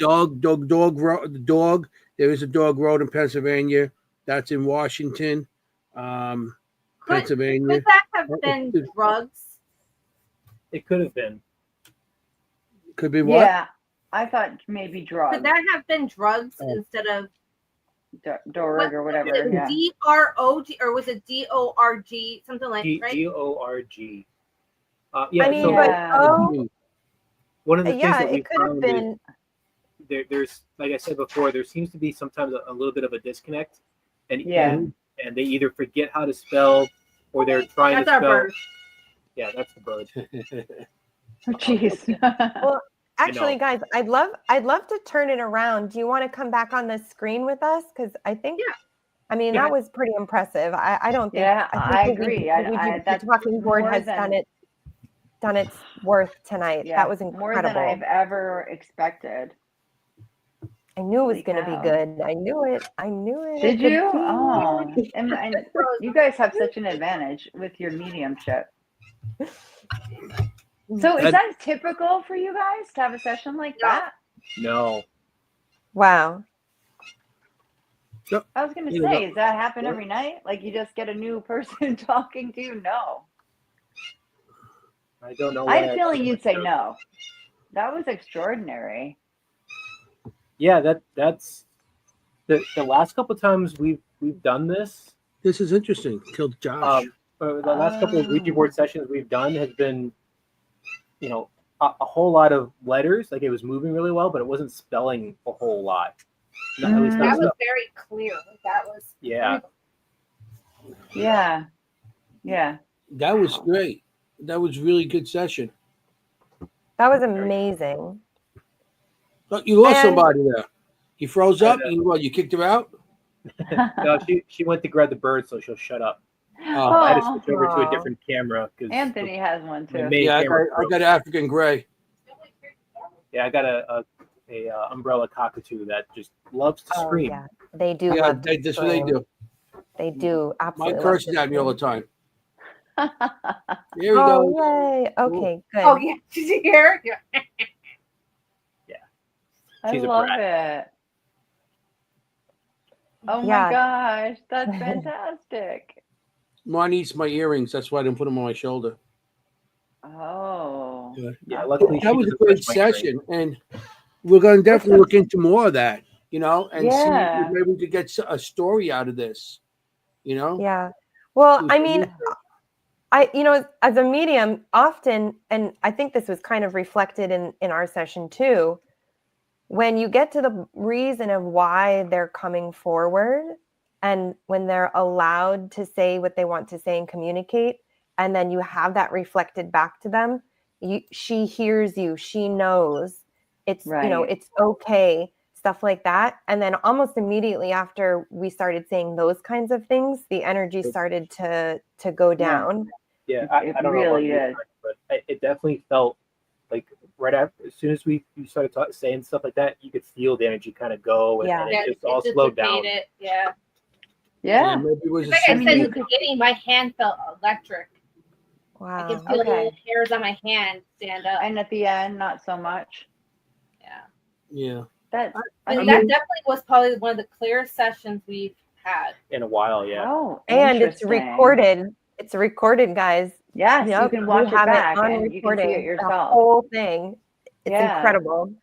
dog, there is a dog road in Pennsylvania. That's in Washington, Pennsylvania. Could that have been drugs? It could have been. Could be what? Yeah, I thought maybe drugs. Could that have been drugs instead of Dorg or whatever? Yeah. DROG, or was it DORG? Something like right? DORG. Yeah. I mean, one of the things that we it could have been. There's, like I said before, there seems to be sometimes a little bit of a disconnect, and they either forget how to spell, or they're trying to spell. Bird. Yeah, that's the bird. Oh, jeez. Well, actually, guys, I'd love to turn it around. Do you want to come back on the screen with us? Because I think, I mean, that was pretty impressive. I don't think. Yeah, I agree. The talking board has done its worth tonight. Yeah, that was incredible. More than I've ever expected. I knew it was going to be good. I knee it. Did you? Oh, and you guys have such an advantage with your mediumship. So is that typical for you guys to have a session like that? No. Wow. I was going to say, does that happen every night? Like you just get a new person talking to you? No. I don't know. I had a feeling you'd say no. That was extraordinary. Yeah, that's the last couple of times we've done this. This is interesting. Killed Josh. The last couple of Ouija board sessions we've done has been, a whole lot of letters. Like it was moving really well, but it wasn't spelling a whole lot. That was very clear. That was Yeah. That was great. That was really good session. That was amazing. Look, you lost somebody there. You froze up. You kicked her out? No, she went to grab the bird, so she'll shut up. I had to switch over to a different camera because Anthony has one too. Yeah, I got African gray. Yeah, I got a umbrella cockatoo that just loves to scream. Yeah, they do. Yeah, that's what they do. They do. Absolutely. My curse is at me all the time. Here we go. Yay. Okay, good. Oh, yeah. Did you hear? Yeah. I love it. Oh my gosh, that's fantastic. Mine eats my earrings. That's why I didn't put them on my shoulder. Oh. Yeah, luckily that was a great session. And we're going to definitely look into more of that, and see if maybe we could get a story out of this, Yeah. Well, I mean, as a medium, often, and I think this was kind of reflected in our session too, when you get to the reason of why they're coming forward, And when they're allowed to say what they want to say and communicate, and then you have that reflected back to them, she hears you, she knows it's, it's okay, stuff like that. And then almost immediately after we started saying those kinds of things, the energy started to go down. Yeah, I don't really know about you, but it definitely felt like right after, as soon as you started saying stuff like that, you could feel the energy kind of go, and it just all slowed down. Yeah. Maybe it was like I said in the beginning, my hand felt electric. Wow. I can feel the little hairs on my hand stand up. And at the end, not so much. Yeah. That definitely was probably one of the clearest sessions we've had in a while. Yeah. Oh, and it's recorded. It's recorded, guys. Yes, you can watch it back and you can see it yourself. The whole thing. It's incredible.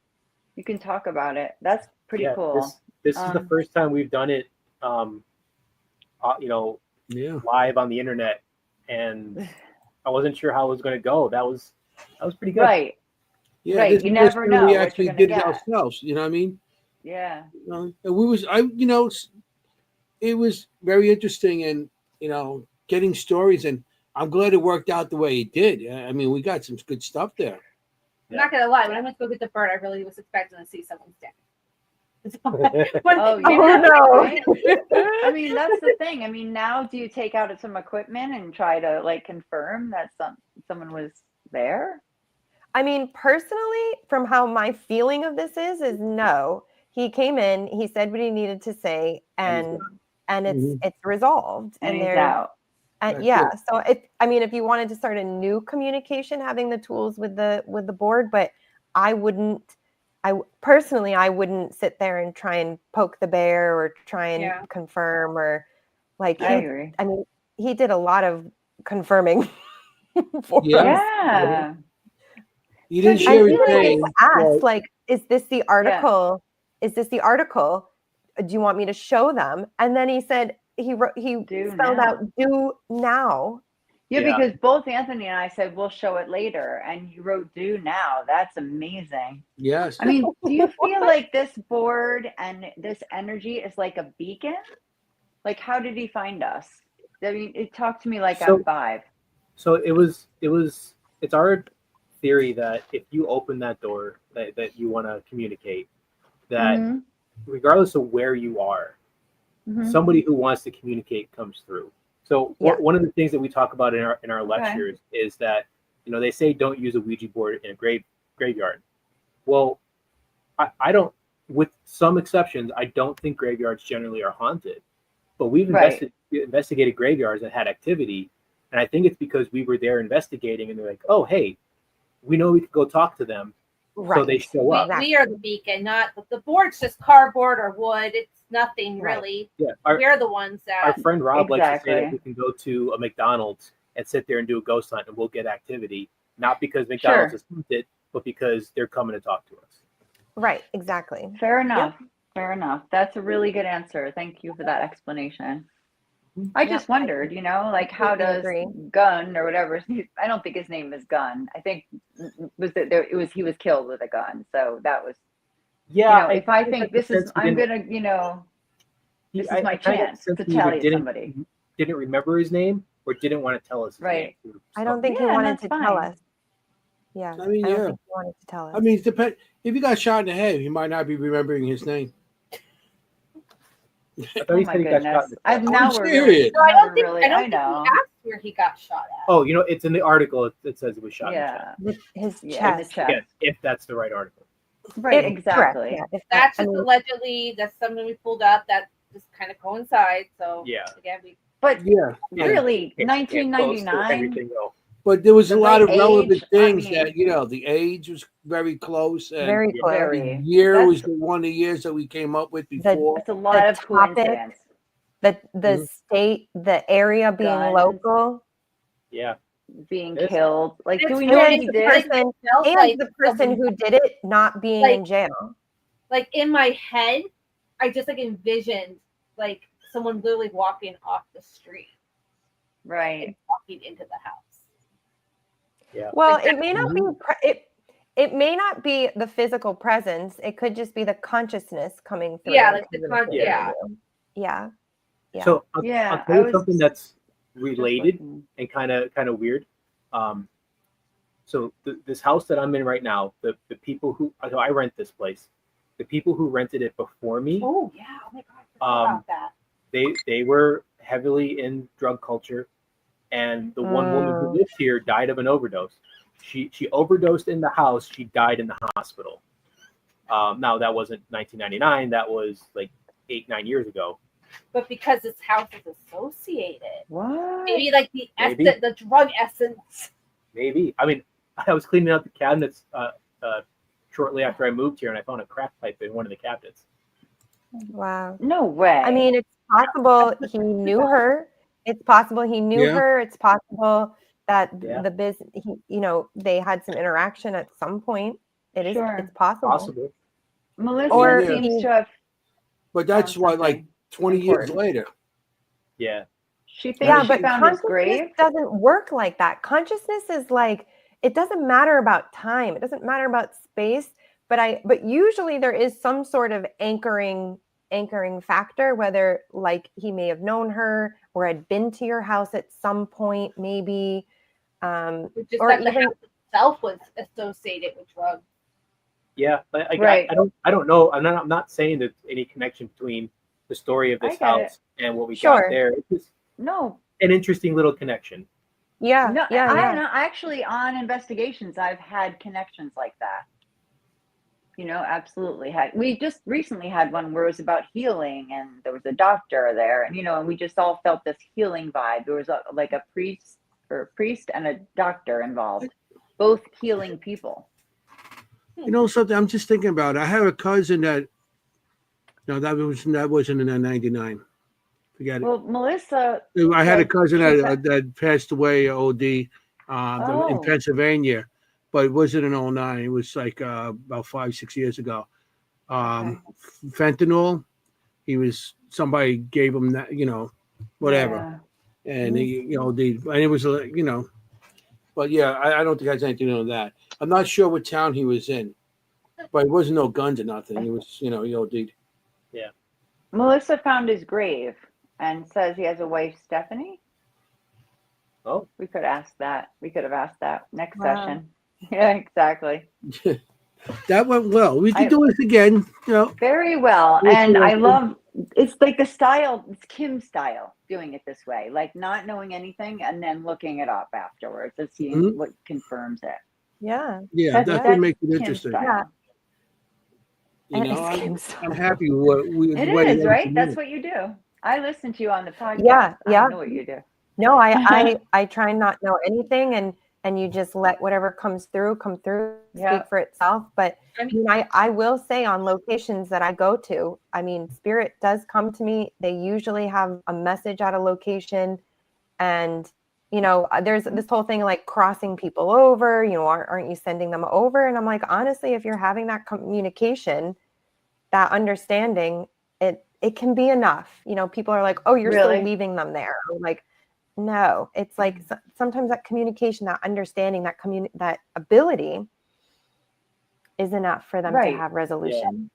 You can talk about it. That's pretty cool. This is the first time we've done it, live on the internet, and I wasn't sure how it was going to go. That was pretty good. Right. Yeah, right. You never know. We actually did it ourselves. You know what I mean? Yeah. And it was very interesting, and getting stories, and I'm glad it worked out the way it did. I mean, we got some good stuff there. I'm not gonna lie. When I went to go get the bird, I really was expecting to see someone stand. No. I mean, that's the thing. I mean, now do you take out some equipment and try to confirm that someone was there? I mean, personally, from how my feeling of this is no. He came in, he said what he needed to say, and it's resolved. And he's out. And so if you wanted to start a new communication, having the tools with the board, but I wouldn't sit there and try and poke the bear or try and confirm or I agree. I mean, he did a lot of confirming for us. Yeah. You didn't share his name. Asked, is this the article? Yeah. Is this the article? Do you want me to show them? And then he said he spelled out "do now." Yeah, because both Anthony and I said we'll show it later, and you wrote "do now." That's amazing. Yes. I mean, do you feel like this board and this energy is like a beacon? Like, how did he find us? I mean, it talked to me like I'm 5. So it's our theory that if you open that door that you want to communicate, that regardless of where you are, somebody who wants to communicate comes through. So one of the things that we talk about in our lectures is that they say don't use a Ouija board in a graveyard. Well, I don't, with some exceptions, I don't think graveyards generally are haunted, but we've investigated graveyards that had activity, and I think it's because we were there investigating, and they're like, oh hey, we know we could go talk to them. So they show up. We are the beacon, not the board's just cardboard or wood. It's nothing really. Yeah, we are the ones that. Our friend Rob likes to say that we can go to a McDonald's and sit there and do a ghost hunt and we'll get activity, not because McDonald's is haunted, but because they're coming to talk to us. Right, exactly. Fair enough. Yep. Fair enough. That's a really good answer. Thank you for that explanation. I just wondered, how does Gunn or whatever? I don't think his name is Gunn. I think he was killed with a gun. So that was, if I think this is, I'm gonna, this is my chance to tell you somebody. Didn't remember his name or didn't want to tell us his name. I don't think he wanted to tell us. Yeah. I mean, I don't think he wanted to tell us. I mean, if you got shot in the head, he might not be remembering his name. Oh my goodness! I'm serious. No, I don't think he asked where he got shot at. Oh, it's in the article. It says it was shot. With his chest. Yes, if that's the right article. Right, exactly. If that's just allegedly, that's something we pulled up that just kind of coincides. So again, really, 1999. But there was a lot of relevant things that the age was very close, and very close. The year was one of the years that we came up with before. It's a lot of coincidence. The state, the area being local, being killed. Like, do we know what he did? The person who did it not being in jail. Like in my head, I just envisioned someone literally walking off the street, right, walking into the house. Yeah. Well, it may not be it may not be the physical presence. It could just be the consciousness coming through. Yeah, Yeah. So I'll tell you something that's related and kind of weird. So this house that I'm in right now, the people who, so I rent this place, the people who rented it before me. Oh yeah, oh my God, about that. They were heavily in drug culture, and the one woman who lives here died of an overdose. She overdosed in the house. She died in the hospital. Now that wasn't 1999. That was like 8-9 years ago. But because this house is associated, what? Maybe like the drug essence. Maybe. I mean, I was cleaning out the cabinets shortly after I moved here, and I found a crack pipe in one of the cabinets. Wow. No way. I mean, it's possible he knew her. It's possible he knew her. It's possible that the business, they had some interaction at some point. It's possible. Melissa seems to have. But that's why, like 20 years later. Yeah. She thinks but she found his grave. Doesn't work like that. Consciousness is like, it doesn't matter about time. It doesn't matter about space. But usually there is some sort of anchoring factor, whether like he may have known her or had been to your house at some point, maybe. Just or that even the house itself was associated with drugs. Yeah, I don't know. I'm not saying there's any connection between the story of this house and what we got there. It's just an interesting little connection. Yeah. No, I know. Actually, on investigations, I've had connections like that. Absolutely we just recently had one where it was about healing, and there was a doctor there, and and we just all felt this healing vibe. There was a priest and a doctor involved, both healing people. Something I'm just thinking about. I have a cousin that wasn't in 99. Forget it. Well, Melissa, I had a cousin that passed away OD in Pennsylvania. But it wasn't in 09. It was like about 5-6 years ago. Fentanyl. Somebody gave him that, whatever. Yeah. And he, and it was, but yeah, I don't think it has anything to do with that. I'm not sure what town he was in, but it wasn't no guns or nothing. He was, he OD'd. Yeah. Melissa found his grave and says he has a wife, Stephanie. Oh. We could ask that. We could have asked that next session. Yeah, exactly. That went well. We can do this again. Very well. And I love, it's like the style, it's Kim's style, doing it this way, like not knowing anything and then looking it up afterwards and seeing what confirms it. Yeah. Yeah, that's what makes it interesting. Yeah. I'm happy with it is, right? That's what you do. I listen to you on the podcast. Yeah. I know what you do. No, I try not know anything, and you just let whatever comes through speak for itself. But I will say, on locations that I go to, spirit does come to me. They usually have a message at a location, and there's this whole thing like crossing people over, aren't you sending them over? And I'm like, honestly, if you're having that communication, that understanding, it can be enough. People are like, oh, you're still leaving them there. I'm like, no, it's like sometimes that communication, that understanding, that ability is enough for them to have resolution.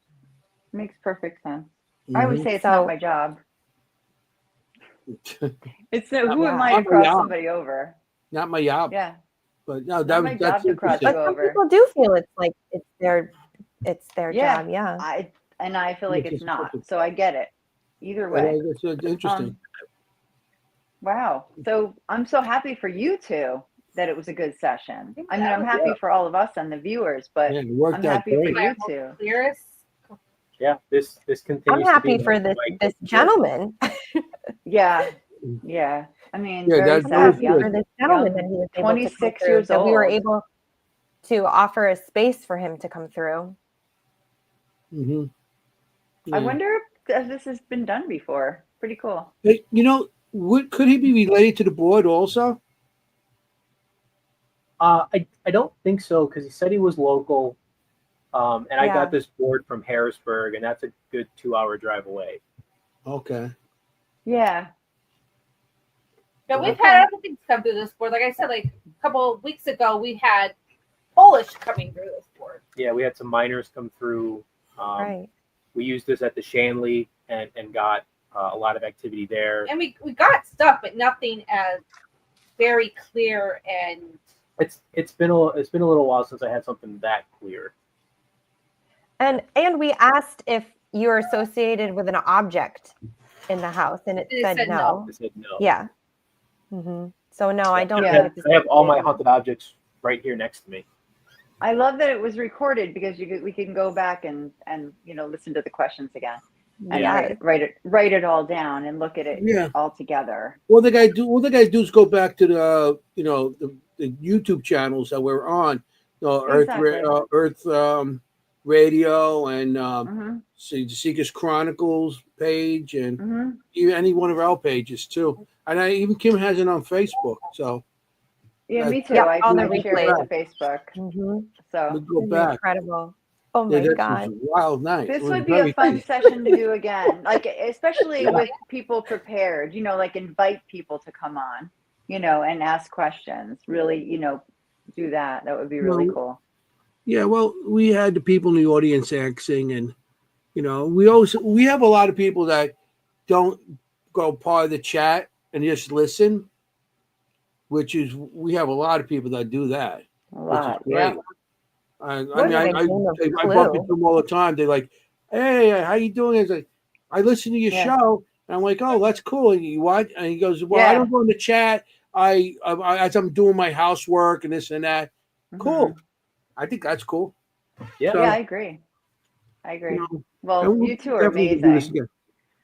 Yeah. Makes perfect sense. I always say it's not my job. It's who am I to cross somebody over? Not my job. Yeah. But no, that's my job to cross you over. People do feel it's like it's their job. Yeah. I feel like it's not. So I get it. Either way. It's interesting. Wow. So I'm so happy for you two that it was a good session. I'm happy for all of us and the viewers, but I'm happy for you two. Yeah, this continues. I'm happy for this gentleman. Yeah. I mean, that's happy for this gentleman that he was able 26 years old. That we were able to offer a space for him to come through. Mm-hmm. Yeah. I wonder if this has been done before. Pretty cool. Hey, could he be related to the board also? I don't think so, because he said he was local, and I got this board from Harrisburg, and that's a good 2-hour drive away. Okay. Yeah. But we've had other things come through this board. Like I said, like a couple of weeks ago, we had Polish coming through this board. Yeah, we had some miners come through. Right. We used this at the Shanley and got a lot of activity there. And we got stuff, but nothing as very clear and. It's been a little while since I had something that clear. And we asked if you're associated with an object in the house, and it said no. It said no. Yeah. Mm-hmm. So no, I don't. I have all my haunted objects right here next to me. I love that it was recorded because we can go back and listen to the questions again and write it all down and look at it all together. All they gotta do is go back to the the YouTube channels that we're on, Earth Radio and the Seekers Chronicles page and even any one of our pages too. And even Kim has it on Facebook. So yeah, me too. I share it on Facebook. So we'll go back. Incredible. Oh my God. Was a wild night. This would be a fun session to do again. Like especially with people prepared, like invite people to come on, and ask questions. Really, do that. That would be really cool. Yeah, well, we had the people in the audience asking, and we have a lot of people that don't go part of the chat and just listen, which is we have a lot of people that do that. A lot, yeah. I bump into them all the time. They're like, "Hey, how you doing?" It's like, I listen to your show, and I'm like, "Oh, that's cool." And you what? And he goes, "Well, I don't go in the chat. I as I'm doing my housework and this and that." Cool. I think that's cool. Yeah, I agree. Well, you two are amazing.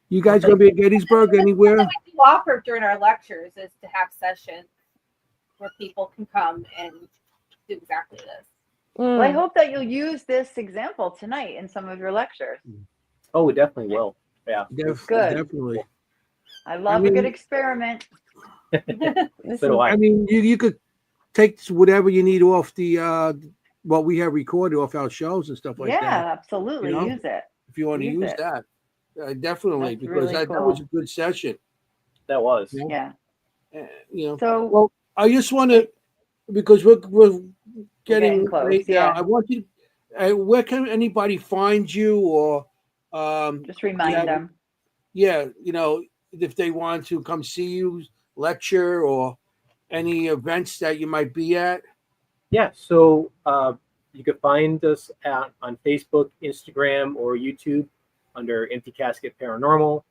You guys gonna be at Gettysburg anywhere? What we do offer during our lectures is to have sessions where people can come and do exactly this. Well, I hope that you'll use this example tonight in some of your lectures. Oh, we definitely will. Yeah, good. Definitely. I love a good experiment. I mean, you could take whatever you need off the what we have recorded off our shows and stuff like that. Yeah, absolutely. Use it. If you want to use that. Definitely, that's because really that was a good session. That was. Yeah. So, well, I just want to, because we're getting close. late now. I want you. Where can anybody find you, or just remind them? Yeah, if they want to come see you, lecture, or any events that you might be at. Yeah, so you can find us on Facebook, Instagram, or YouTube under Empty Casket Paranormal.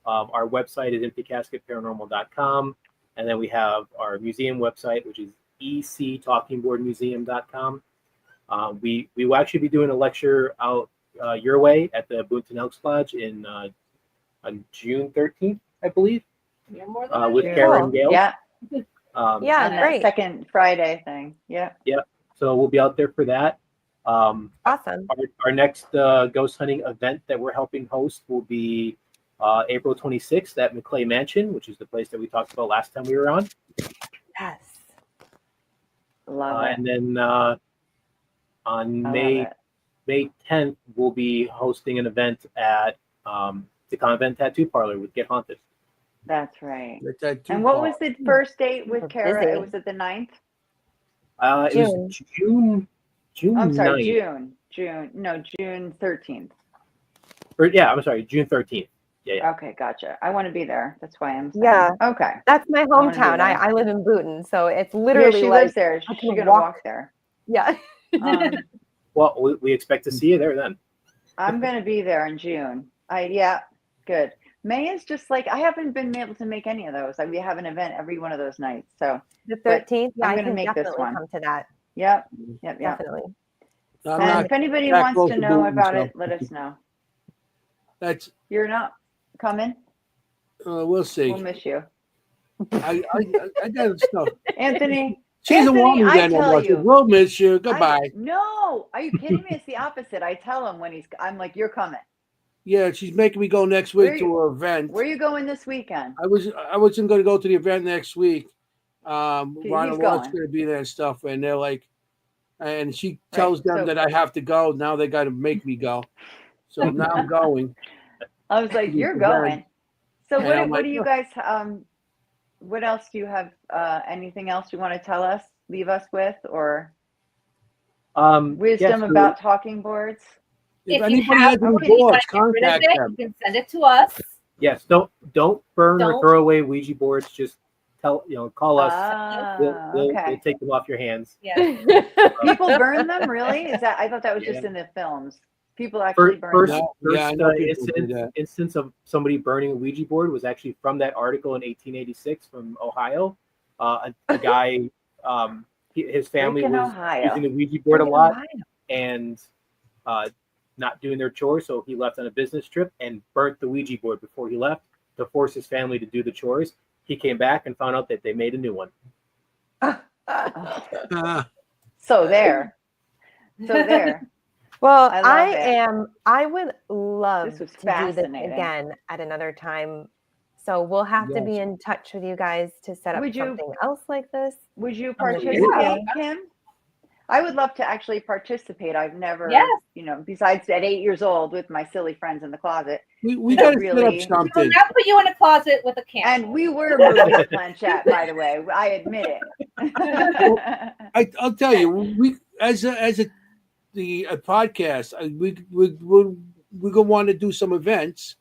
Our website is emptycasketparanormal.com. And then we have our museum website, which is ectalkingboardmuseum.com. We will actually be doing a lecture out your way at the Boonton Elks Lodge on June 13th, I believe, with Kara and Gail. Yeah. Great. Second Friday thing. Yeah. Yeah. So we'll be out there for that. Awesome. Our next ghost hunting event that we're helping host will be April 26th at McClay Mansion, which is the place that we talked about last time we were on. Yes. Love it. And then on May 10th, we'll be hosting an event at the Convent Tattoo Parlor with Get Haunted. That's right. And what was the first date with Kara? Was it the 9th? It was June. I'm sorry, 9th. June 13th. I'm sorry, June 13th. Yeah. Okay, gotcha. I want to be there. That's why I'm saying. Yeah. Okay. That's my hometown. I live in Boonton, so it's literally she lives there. She's gonna walk there. Yeah. Well, we expect to see you there then. I'm gonna be there in June. Good. May is just like I haven't been able to make any of those. We have an event every one of those nights. So the 13th, I'm going to make this one. Come to that. Yep. Definitely. And if anybody wants to know about it, let us know. You're not coming? We'll see. We'll miss you. I got stuff. Anthony. She's a woman then. We'll miss you. Goodbye. No, are you kidding me? It's the opposite. I tell him when I'm like, you're coming. Yeah, she's making me go next week to her event. Where are you going this weekend? I wasn't going to go to the event next week. Ronald Law's going to be there and stuff, and they're like, and she tells them that I have to go. Now they got to make me go. So now I'm going. I was like, you're going. So what do you guys? What else do you have? Anything else you want to leave us with, or wisdom about talking boards? If anybody has any boards, contact them. You can send it to us. Yes, don't burn or throw away Ouija boards. Just call us. We'll take them off your hands. Yeah. People burn them, really? I thought that was just in the films. People actually burn them. First instance of somebody burning a Ouija board was actually from that article in 1886 from Ohio. A guy, his family was using the Ouija board a lot and not doing their chores, so he left on a business trip and burnt the Ouija board before he left to force his family to do the chores. He came back and found out that they made a new one. So there. Well, I would love to do this again at another time. So we'll have to be in touch with you guys to set up something else like this. Would you participate, Kim? I would love to actually participate. I've never, besides at 8 years old with my silly friends in the closet. We got to really set up something. We'll now put you in a closet with a camera. And we were moving the planchette, by the way. I admit it. I'll tell you, we as a podcast, we're gonna want to do some events.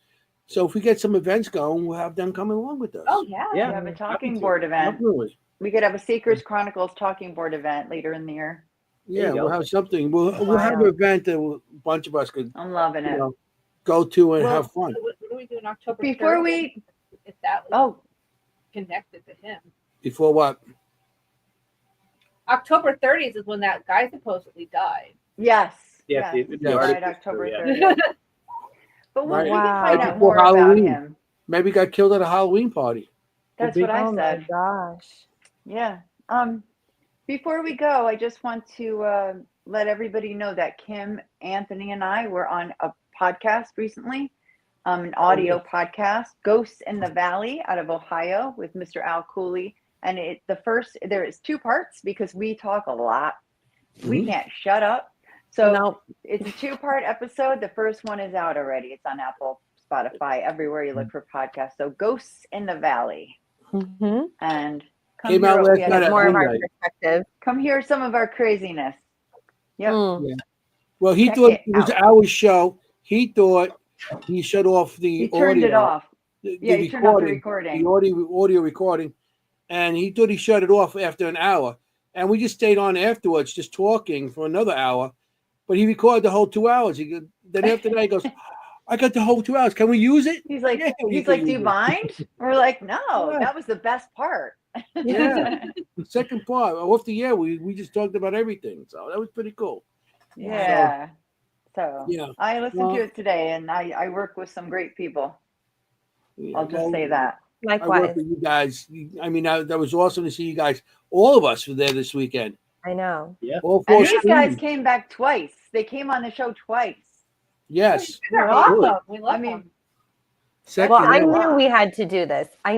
So if we get some events going, we'll have them coming along with us. Oh yeah, we have a talking board event. Definitely. We could have a Seekers Chronicles talking board event later in the year. Yeah, we'll have something. We'll have an event that a bunch of us could. I'm loving it. Go to and have fun. What do we do in October? Before 30th? If that was connected to him. Before what? October 30th is when that guy supposedly died. Yes. Yeah. He died October 30th. But we can find out more Halloween. about him. Maybe he got killed at a Halloween party. That's what I said. Oh my gosh. Yeah. Before we go, I just want to let everybody know that Kim, Anthony, and I were on a podcast recently, an audio podcast, Ghosts in the Valley out of Ohio with Mr. Al Cooley. And there is 2 parts because we talk a lot. We can't shut up. So it's a 2-part episode. The first one is out already. It's on Apple, Spotify, everywhere you look for podcasts. So Ghosts in the Valley. Mm-hmm. And came out last night. More of our perspective. Come hear some of our craziness. Yep. Yeah. Well, he thought it was our show. He thought he shut off the audio. He turned it off. He turned off the recording. The audio recording. And he thought he shut it off after an hour. And we just stayed on afterwards, just talking for another hour. But he recorded the whole 2 hours. Then after that, he goes, I got the whole 2 hours. Can we use it? He's like, do you mind? We're like, no, that was the best part. Yeah. The second part, off the air, we just talked about everything. So that was pretty cool. Yeah. So I listened to it today, and I work with some great people. I'll just say that. Likewise. I work with you guys. I mean, that was awesome to see you guys. All of us were there this weekend. I know. Yeah. All 4 and these guys came back twice. They came on the show twice. Yes. They're awesome. We love them. Well, I knew we had to do this. I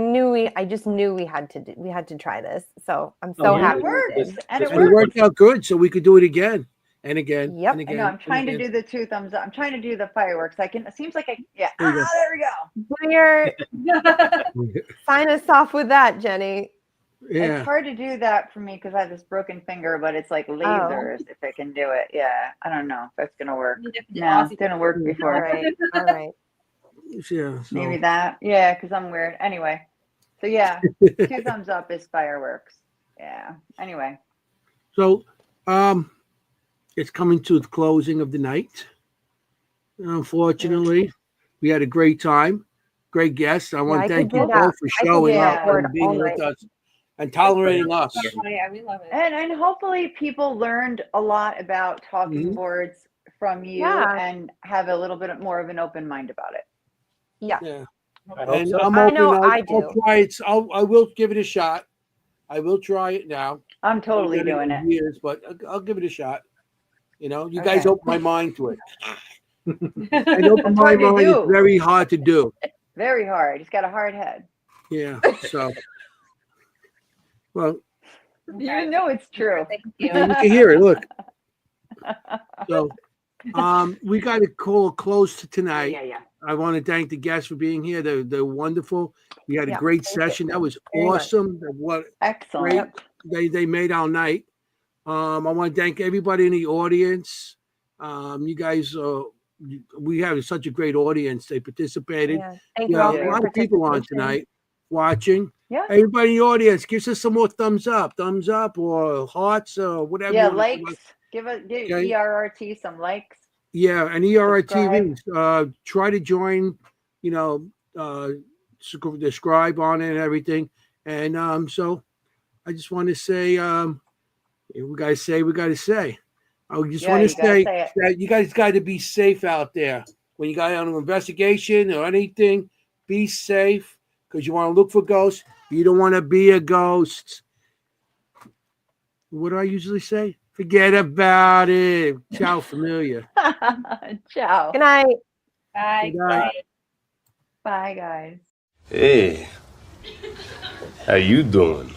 just knew we had to try this. So I'm so happy. It worked out good, so we could do it again and again. Yep. And again, I know. I'm trying to do the 2 thumbs up. I'm trying to do the fireworks. It seems like there we go. Sign us off with that, Jenny. Yeah. It's hard to do that for me because I have this broken finger, but it's like lasers if I can do it. Yeah. I don't know if that's going to work. No, it's going to work before. All right. Yeah. So. Maybe that. Yeah, because I'm weird. Anyway. So yeah, 2 thumbs up is fireworks. Yeah. Anyway. So it's coming to the closing of the night. Unfortunately, we had a great time. Great guests. I want to thank you both for showing up and being with us and tolerating us. Yeah, we love it. And hopefully people learned a lot about talking boards from you and have a little bit more of an open mind about it. Yeah. I will give it a shot. I will try it now. I'm totally doing it. Years, but I'll give it a shot. You guys open my mind to it. And open my mind is very hard to do. Very hard. He's got a hard head. Yeah. So, well, you know it's true. Thank you. You can hear it. Look. So, we got to call close to tonight. Yeah. I want to thank the guests for being here. They're wonderful. We had a great session. That was awesome. What excellent. They made our night. I want to thank everybody in the audience. You guys are we have such a great audience. They participated. Yeah. Thank you all for a your lot of people on participation. tonight watching. Yeah. Everybody in the audience, gives us some more thumbs up, or hearts, or whatever. Yeah, likes. Give ERRT some likes. Yeah, and ERRTV. Try to join. Subscribe on it and everything. And so I just want to say, we got to say. I just want to say that you guys got to be safe out there. When you got on an investigation or anything, be safe, because you want to look for ghosts. You don't want to be a ghost. What do I usually say? Forget about it. Ciao, familia. Ciao. Good night. Bye. Good night. Bye, guys. Hey, how you doing?